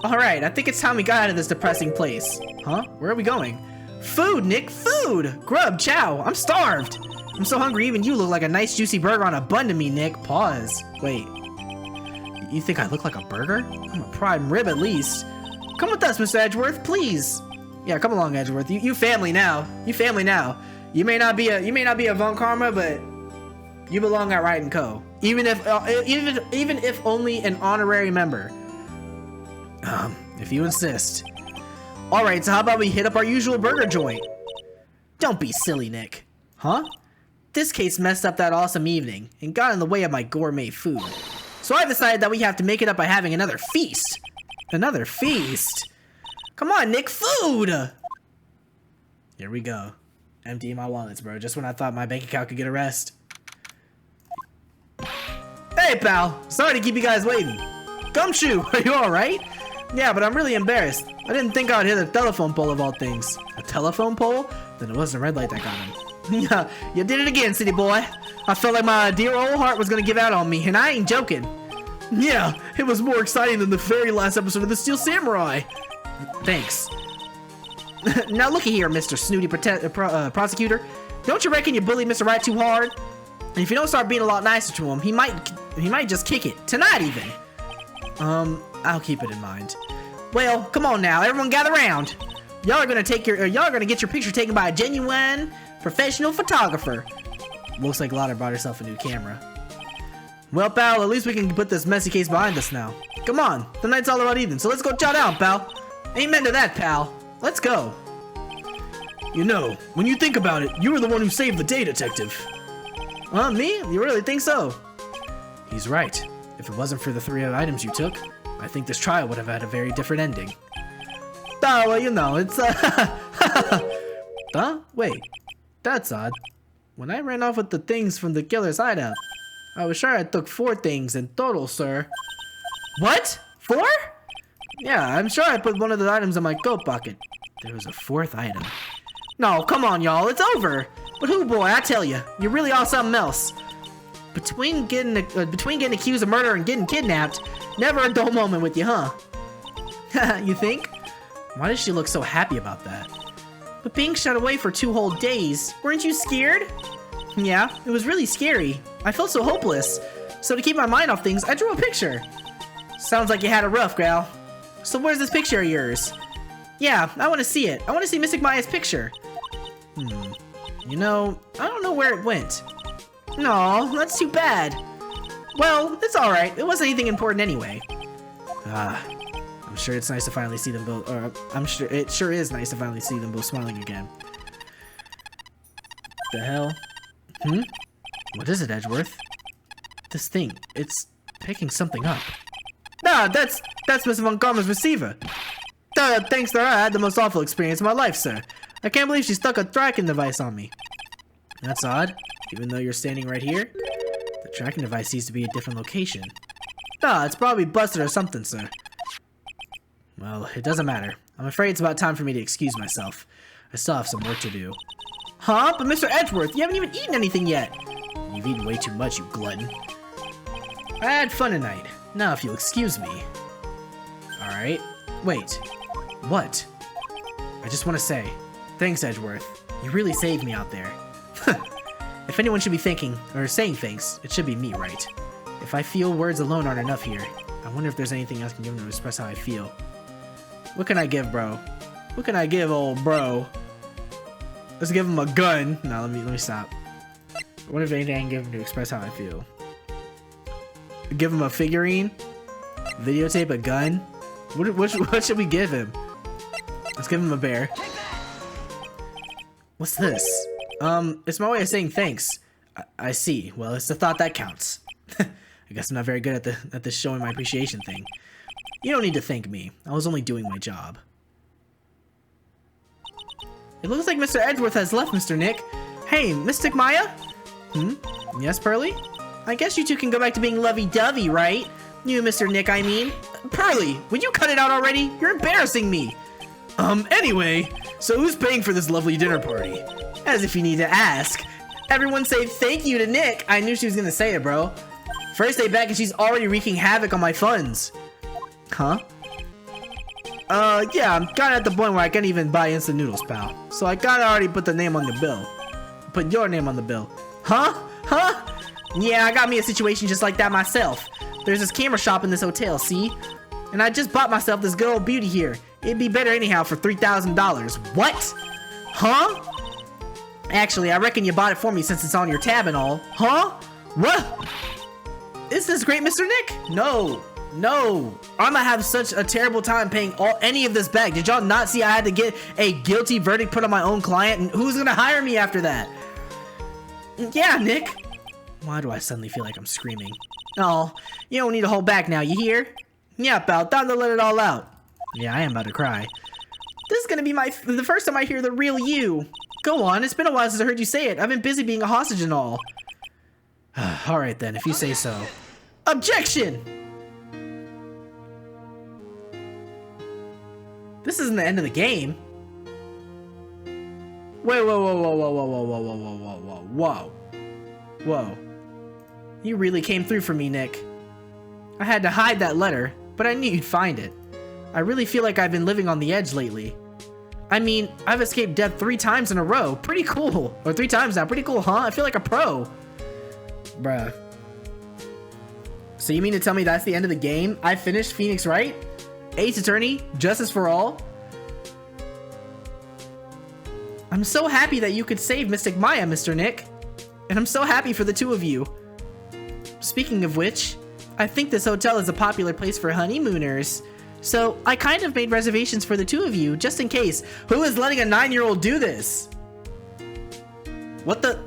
Alright, I think it's time we got out of this depressing place. Huh? Where are we going? Food, Nick, food! Grub, chow, I'm starved. I'm so hungry even you look like a nice juicy burger on a bun to me, Nick. Pause. Wait. You think I look like a burger? I'm a prime rib at least. Come with us, Mr. Edgeworth, please. Yeah, come along, Edgeworth. You family now. You family now. You may not be a Von Karma, but you belong at Wright & Co. Even if only an honorary member. If you insist. Alright, so how about we hit up our usual burger joint? Don't be silly, Nick. Huh? This case messed up that awesome evening and got in the way of my gourmet food. So I decided that we have to make it up by having another feast. Another feast? Come on, Nick, food! Here we go. Emptying my wallets, bro, just when I thought my bank account could get a rest. Hey, pal. Sorry to keep you guys waiting. Gumshoe, are you alright? Yeah, but I'm really embarrassed. I didn't think I would hit a telephone pole of all things. A telephone pole? Then it wasn't a red light that got him. Yeah, you did it again, city boy. I felt like my dear old heart was gonna give out on me, and I ain't joking. Yeah, it was more exciting than the very last episode of The Steel Samurai. Thanks. Now looky here, Mr. Snooty Prosecutor. Don't you reckon you bullied Mr. Wright too hard? And if you don't start being a lot nicer to him, he might just kick it. Tonight even. I'll keep it in mind. Well, come on now, everyone gather around. Y'all are gonna get your picture taken by a genuine professional photographer. Looks like Lotta brought herself a new camera. Well, pal, at least we can put this messy case behind us now. Come on, the night's all about Ethan, so let's go chow down, pal. Amen to that, pal. Let's go. You know, when you think about it, you were the one who saved the day, detective. Me? You really think so? He's right. If it wasn't for the 3 items you took, I think this trial would have had a very different ending. Oh, well, you know, it's, Huh? Wait. That's odd. When I ran off with the things from the killer's hideout, I was sure I took 4 things in total, sir. What? 4? Yeah, I'm sure I put one of the items in my coat pocket. There was a 4th item. No, come on, y'all, it's over. But who, boy, I tell you, you really are something else. Between getting accused of murder and getting kidnapped, never a dull moment with you, huh? You think? Why does she look so happy about that? But being shut away for 2 whole days, weren't you scared? Yeah, it was really scary. I felt so hopeless. So to keep my mind off things, I drew a picture. Sounds like you had a rough, gal. So where's this picture of yours? Yeah, I want to see it. I want to see Mystic Maya's picture. You know, I don't know where it went. No, that's too bad. Well, it's alright. It wasn't anything important anyway. I'm sure it's nice to finally see them both, or I'm sure it sure is nice to finally see them both smiling again. The hell? What is it, Edgeworth? This thing, it's picking something up. Nah, that's Miss Von Karma's receiver. Thanks to her, I had the most awful experience of my life, sir. I can't believe she stuck a tracking device on me. That's odd. Even though you're standing right here, the tracking device seems to be a different location. Nah, it's probably busted or something, sir. Well, it doesn't matter. I'm afraid it's about time for me to excuse myself. I still have some work to do. Huh? But Mr. Edgeworth, you haven't even eaten anything yet. You've eaten way too much, you glutton. I had fun tonight. Now, if you'll excuse me. Alright. Wait. What? I just want to say, thanks, Edgeworth. You really saved me out there. If anyone should be thinking, or saying things, it should be me, right? If I feel words alone aren't enough here, I wonder if there's anything else I can give him to express how I feel. What can I give, bro? What can I give, old bro? Let's give him a gun. No, let me stop. I wonder if anything I can give him to express how I feel. Give him a figurine? Videotape, a gun? What should we give him? Let's give him a bear. What's this? It's my way of saying thanks. I see. Well, it's the thought that counts. I guess I'm not very good at this showing my appreciation thing. You don't need to thank me. I was only doing my job. It looks like Mr. Edgeworth has left, Mr. Nick. Hey, Mystic Maya? Yes, Pearly? I guess you two can go back to being lovey-dovey, right? You, Mr. Nick, I mean. Pearly, would you cut it out already? You're embarrassing me. Anyway, so who's paying for this lovely dinner party? As if you need to ask. Everyone say thank you to Nick. I knew she was gonna say it, bro. First day back and she's already wreaking havoc on my funds. Huh? Yeah, I'm kinda at the point where I can't even buy instant noodles, pal. So I gotta already put the name on the bill. Put your name on the bill. Huh? Huh? Yeah, I got me a situation just like that myself. There's this camera shop in this hotel, see? And I just bought myself this good old beauty here. It'd be better anyhow for $3,000. What? Huh? Actually, I reckon you bought it for me since it's on your tab and all. Huh? What? Is this great, Mr. Nick? No. No. I'm gonna have such a terrible time paying any of this back. Did y'all not see I had to get a guilty verdict put on my own client? And who's gonna hire me after that? Yeah, Nick. Why do I suddenly feel like I'm screaming? Oh, you don't need to hold back now, you hear? Yeah, pal, time to let it all out. Yeah, I am about to cry. This is gonna be the first time I hear the real you. Go on, it's been a while since I heard you say it. I've been busy being a hostage and all. Alright then, if you say so. Objection! This isn't the end of the game. Wait, whoa, whoa, whoa, whoa, whoa, whoa, whoa, whoa, whoa, whoa, whoa. Whoa. You really came through for me, Nick. I had to hide that letter, but I knew you'd find it. I really feel like I've been living on the edge lately. I mean, I've escaped death 3 times in a row. Pretty cool. Or 3 times now. Pretty cool, huh? I feel like a pro. Bruh. So you mean to tell me that's the end of the game? I finished Phoenix Wright? Ace Attorney? Justice for All? I'm so happy that you could save Mystic Maya, Mr. Nick. And I'm so happy for the two of you. Speaking of which, I think this hotel is a popular place for honeymooners. So I kind of made reservations for the two of you, just in case. Who is letting a 9-year-old do this? What the?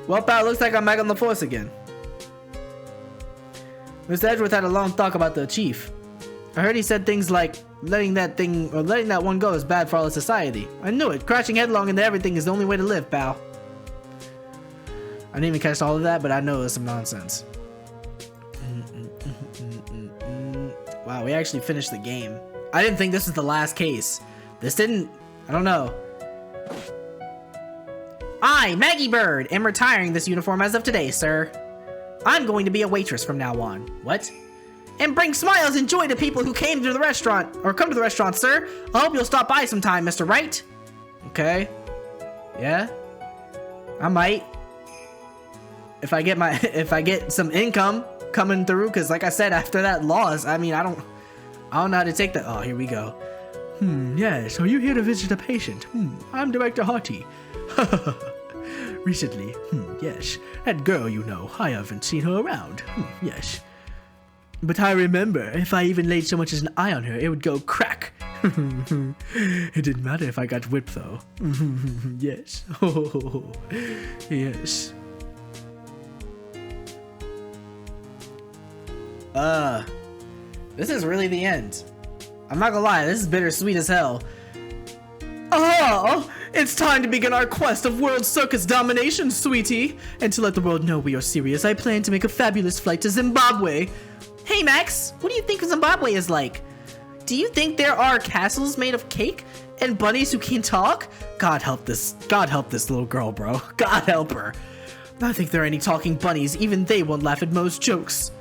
Well, pal, looks like I'm back on the force again. Mr. Edgeworth had a long talk about the chief. I heard he said things like, letting that one go is bad for all of society. I knew it. Crashing headlong into everything is the only way to live, pal. I didn't even catch all of that, but I know it's some nonsense. Wow, we actually finished the game. I didn't think this was the last case. This didn't... I don't know. I, Maggie Bird, am retiring this uniform as of today, sir. I'm going to be a waitress from now on. What? And bring smiles and joy to people who came to the restaurant, or come to the restaurant, sir. I hope you'll stop by sometime, Mr. Wright. Okay. Yeah. I might. If I get some income coming through, because like I said, after that loss, I mean, I don't know how to take that. Oh, here we go. Yes, are you here to visit a patient? I'm Director Harty. Recently, yes. That girl, you know, I haven't seen her around. Yes. But I remember, if I even laid so much as an eye on her, it would go crack. It didn't matter if I got whipped, though. Yes. Oh, yes. This is really the end. I'm not gonna lie, this is bittersweet as hell. Oh, it's time to begin our quest of world circus domination, sweetie. And to let the world know we are serious, I plan to make a fabulous flight to Zimbabwe. Hey, Max, what do you think Zimbabwe is like? Do you think there are castles made of cake and bunnies who can talk? God help this little girl, bro. God help her. I think there are any talking bunnies. Even they won't laugh at most jokes.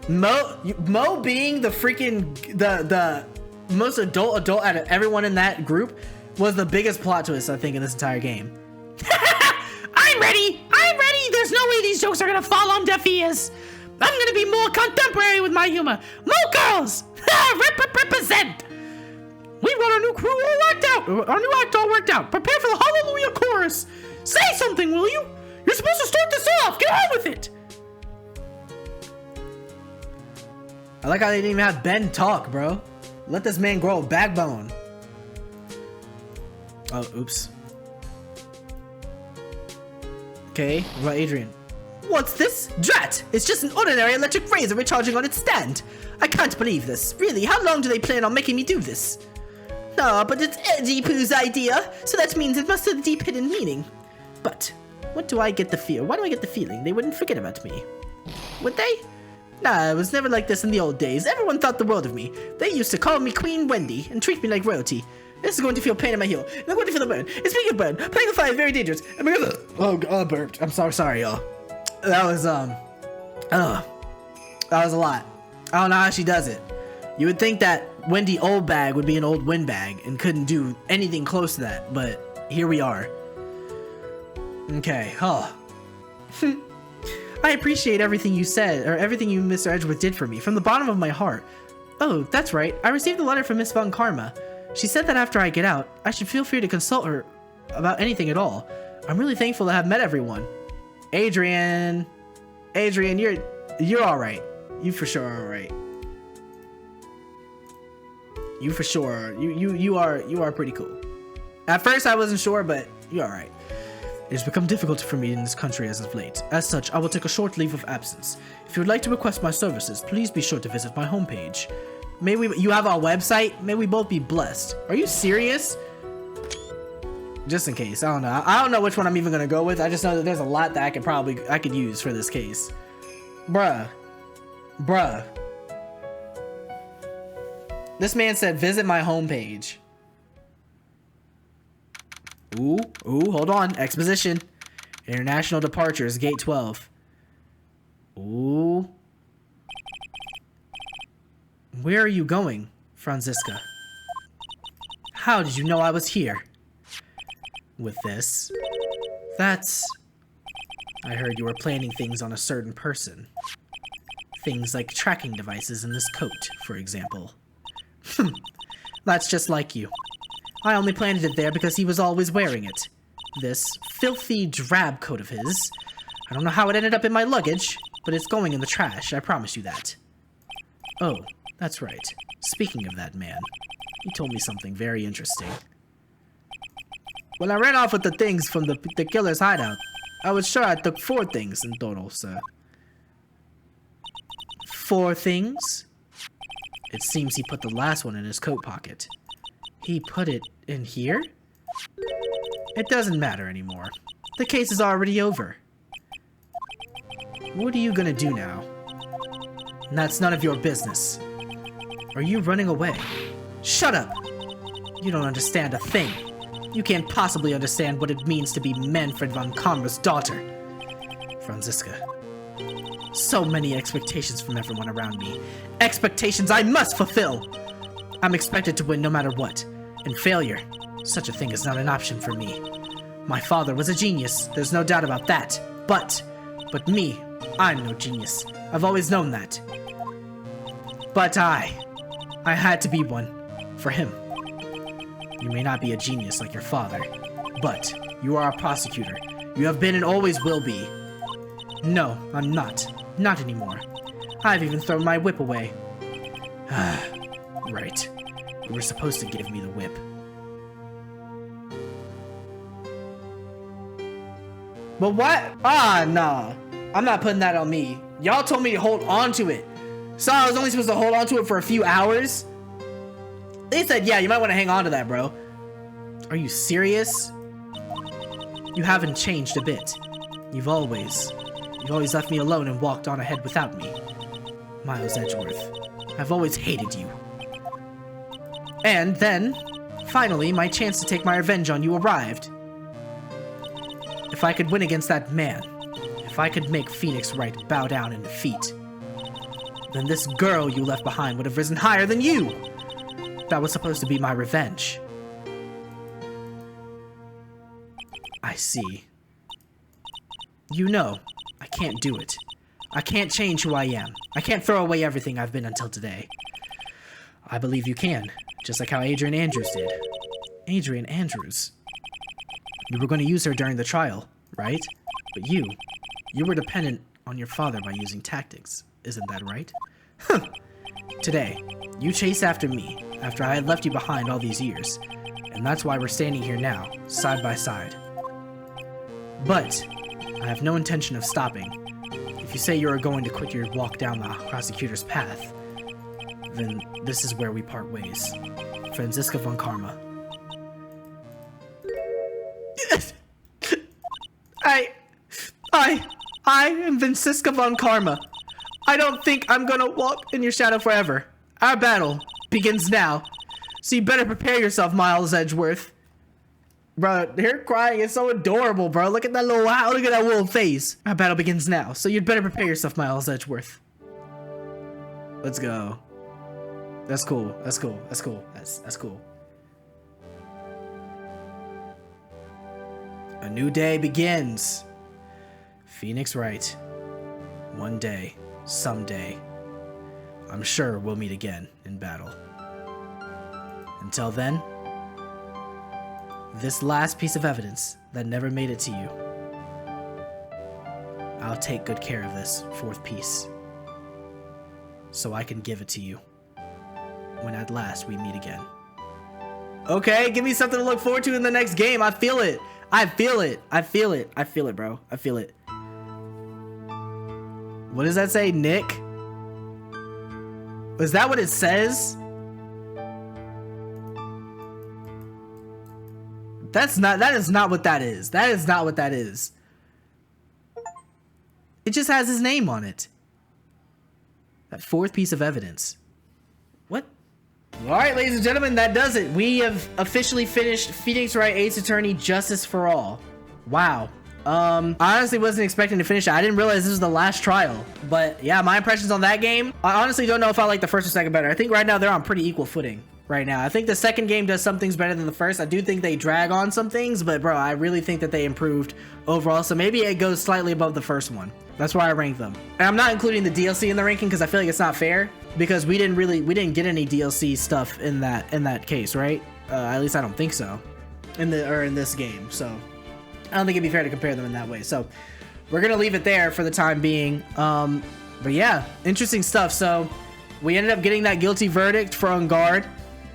Mo being the freaking the most adult out of everyone in that group was the biggest plot twist, I think, in this entire game. I'm ready! I'm ready! There's no way these jokes are gonna fall on deaf ears. I'm gonna be more contemporary with my humor. More girls! Represent! We've got our new crew all worked out. Our new act all worked out. Prepare for the Hallelujah chorus. Say something, will you? You're supposed to start this off. Get on with it. I like how they didn't even have Ben talk, bro. Let this man grow a backbone. Oh, oops. Okay, what about Adrian? What's this? Drat! It's just an ordinary electric razor recharging on its stand. I can't believe this. Really, how long do they plan on making me do this? No, but it's Eddie Pooh's idea, so that means it must have a deep hidden meaning. But, what do I get the feel? Why do I get the feeling they wouldn't forget about me? Would they? Nah, it was never like this in the old days. Everyone thought the world of me. They used to call me Queen Wendy and treat me like royalty. This is going to feel pain in my heel. I'm going to feel the burn. And speaking of burn, playing with fire is very dangerous. And because of, burped. I'm sorry, y'all. That was that was a lot. I don't know how she does it. You would think that Wendy Oldbag would be an old windbag and couldn't do anything close to that, but here we are. Okay, I appreciate everything you said, or everything you, Mr. Edgeworth, did for me, from the bottom of my heart. Oh, that's right. I received a letter from Miss Von Karma. She said that after I get out, I should feel free to consult her about anything at all. I'm really thankful to have met everyone. Adrian, you're all right. You for sure are all right. You for sure. You are pretty cool. At first I wasn't sure, but you're all right. It has become difficult for me in this country as of late. As such, I will take a short leave of absence. If you would like to request my services, please be sure to visit my homepage. You have our website? May we both be blessed. Are you serious? Just in case. I don't know. I don't know which one I'm even gonna go with. I just know that there's a lot that I could use for this case. Bruh. This man said visit my homepage. Ooh, hold on. Exposition. International departures, gate 12. Ooh. Where are you going, Franziska? How did you know I was here? With this. I heard you were planning things on a certain person. Things like tracking devices in this coat, for example. That's just like you. I only planted it there because he was always wearing it. This filthy drab coat of his. I don't know how it ended up in my luggage, but it's going in the trash, I promise you that. Oh, that's right. Speaking of that man, he told me something very interesting. When I ran off with the things from the killer's hideout, I was sure I took 4 things in total, sir. 4 things? It seems he put the last one in his coat pocket. He put it in here? It doesn't matter anymore. The case is already over. What are you gonna do now? That's none of your business. Are you running away? Shut up! You don't understand a thing. You can't possibly understand what it means to be Manfred von Karma's daughter. Franziska. So many expectations from everyone around me. Expectations I must fulfill! I'm expected to win no matter what. And failure, such a thing is not an option for me. My father was a genius, there's no doubt about that. But me, I'm no genius. I've always known that. But I had to be one. For him. You may not be a genius like your father, but you are a prosecutor. You have been and always will be. No, I'm not. Not anymore. I've even thrown my whip away. Right. You were supposed to give me the whip. But what? Nah. I'm not putting that on me. Y'all told me to hold on to it. So I was only supposed to hold on to it for a few hours? They said, yeah, you might want to hang on to that, bro. Are you serious? You haven't changed a bit. You've always left me alone and walked on ahead without me. Miles Edgeworth, I've always hated you. And then, finally, my chance to take my revenge on you arrived. If I could win against that man, if I could make Phoenix Wright bow down in defeat, then this girl you left behind would have risen higher than you. That was supposed to be my revenge. I see. You know, I can't do it. I can't change who I am. I can't throw away everything I've been until today. I believe you can, just like how Adrian Andrews did. Adrian Andrews? You were going to use her during the trial, right? But you were dependent on your father by using tactics. Isn't that right? Huh. Today, you chased after me, after I had left you behind all these years. And that's why we're standing here now, side by side. But I have no intention of stopping. If you say you are going to quit your walk down the prosecutor's path, then this is where we part ways. Franziska von Karma. I am Franziska von Karma. I don't think I'm gonna walk in your shadow forever. Our battle begins now. So you better prepare yourself, Miles Edgeworth. Bro, her crying is so adorable, bro. Look at that little face. Our battle begins now. So you'd better prepare yourself, Miles Edgeworth. Let's go. That's cool. That's cool. That's cool. That's cool. A new day begins. Phoenix Wright. One day, someday, I'm sure we'll meet again in battle. Until then, this last piece of evidence that never made it to you, I'll take good care of this fourth piece, so I can give it to you when at last we meet again. Okay, give me something to look forward to in the next game. I feel it. I feel it. I feel it. I feel it, bro. I feel it. What does that say, Nick? Is that what it says? That is not what that is. That is not what that is. It just has his name on it. That fourth piece of evidence. What? Alright, ladies and gentlemen, that does it. We have officially finished Phoenix Wright Ace Attorney Justice for All. Wow. I honestly wasn't expecting to finish it. I didn't realize this was the last trial. But yeah, my impressions on that game, I honestly don't know if I like the first or second better. I think right now they're on pretty equal footing right now. I think the second game does some things better than the first. I do think they drag on some things, but bro, I really think that they improved overall. So maybe it goes slightly above the first one. That's where I rank them. And I'm not including the DLC in the ranking because I feel like it's not fair, because we didn't get any DLC stuff in that case, right? At least I don't think so in this game. So I don't think it'd be fair to compare them in that way. So we're gonna leave it there for the time being. But yeah, interesting stuff. So we ended up getting that guilty verdict for On Guard,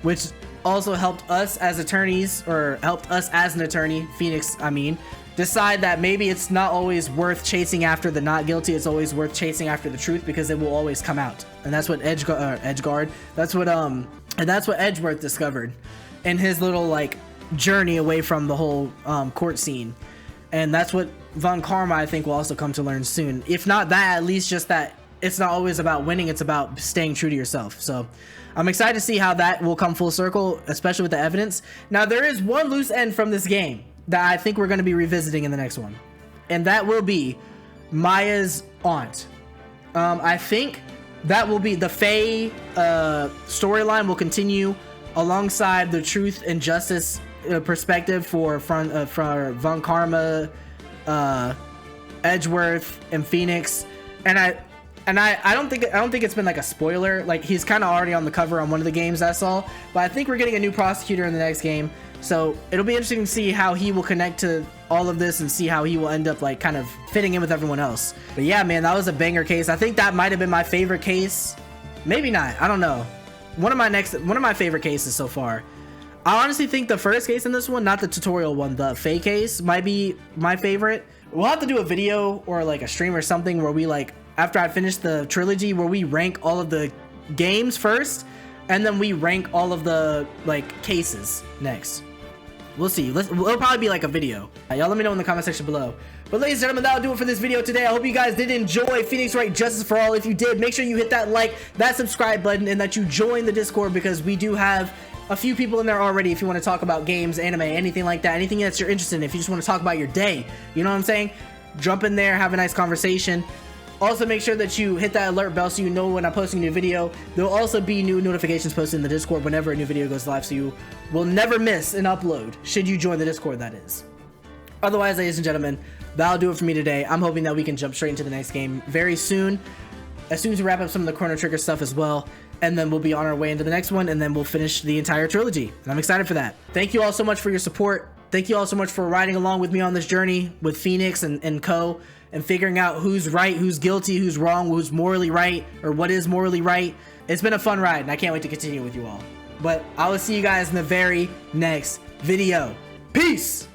which also helped us as attorneys, or helped us as an attorney, Phoenix, I mean, decide that maybe it's not always worth chasing after the not guilty. It's always worth chasing after the truth, because it will always come out. And that's what Edgeguard, that's what Edgeworth discovered in his little like journey away from the whole court scene. And that's what Von Karma, I think, will also come to learn soon. If not that, at least just that it's not always about winning, it's about staying true to yourself. So I'm excited to see how that will come full circle, especially with the evidence. Now, there is one loose end from this game that I think we're going to be revisiting in the next one, and that will be Maya's aunt. I think that will be the Fey storyline will continue alongside the truth and justice perspective for Von Karma, Edgeworth, and Phoenix. And I don't think it's been like a spoiler. Like, he's kind of already on the cover on one of the games I saw, but I think we're getting a new prosecutor in the next game. So it'll be interesting to see how he will connect to all of this and see how he will end up like kind of fitting in with everyone else. But yeah, man, that was a banger case. I think that might have been my favorite case. Maybe not. I don't know. One of my favorite cases so far. I honestly think the first case in this one, not the tutorial one, the Fey case, might be my favorite. We'll have to do a video or like a stream or something where we like, after I finish the trilogy, where we rank all of the games first, and then we rank all of the like cases next. We'll see. It'll probably be like a video. Y'all let me know in the comment section below. But ladies and gentlemen, that'll do it for this video today. I hope you guys did enjoy Phoenix Wright Justice for All. If you did, make sure you hit that like, that subscribe button, and that you join the Discord, because we do have a few people in there already. If you want to talk about games, anime, anything like that, anything that you're interested in, if you just want to talk about your day, you know what I'm saying? Jump in there, have a nice conversation. Also, make sure that you hit that alert bell so you know when I'm posting a new video. There will also be new notifications posted in the Discord whenever a new video goes live, so you will never miss an upload, should you join the Discord, that is. Otherwise, ladies and gentlemen, that'll do it for me today. I'm hoping that we can jump straight into the next game very soon, as soon as we wrap up some of the Chrono Trigger stuff as well, and then we'll be on our way into the next one, and then we'll finish the entire trilogy, and I'm excited for that. Thank you all so much for your support. Thank you all so much for riding along with me on this journey with Phoenix and co, and figuring out who's right, who's guilty, who's wrong, who's morally right, or what is morally right. It's been a fun ride, and I can't wait to continue with you all. But I will see you guys in the very next video. Peace!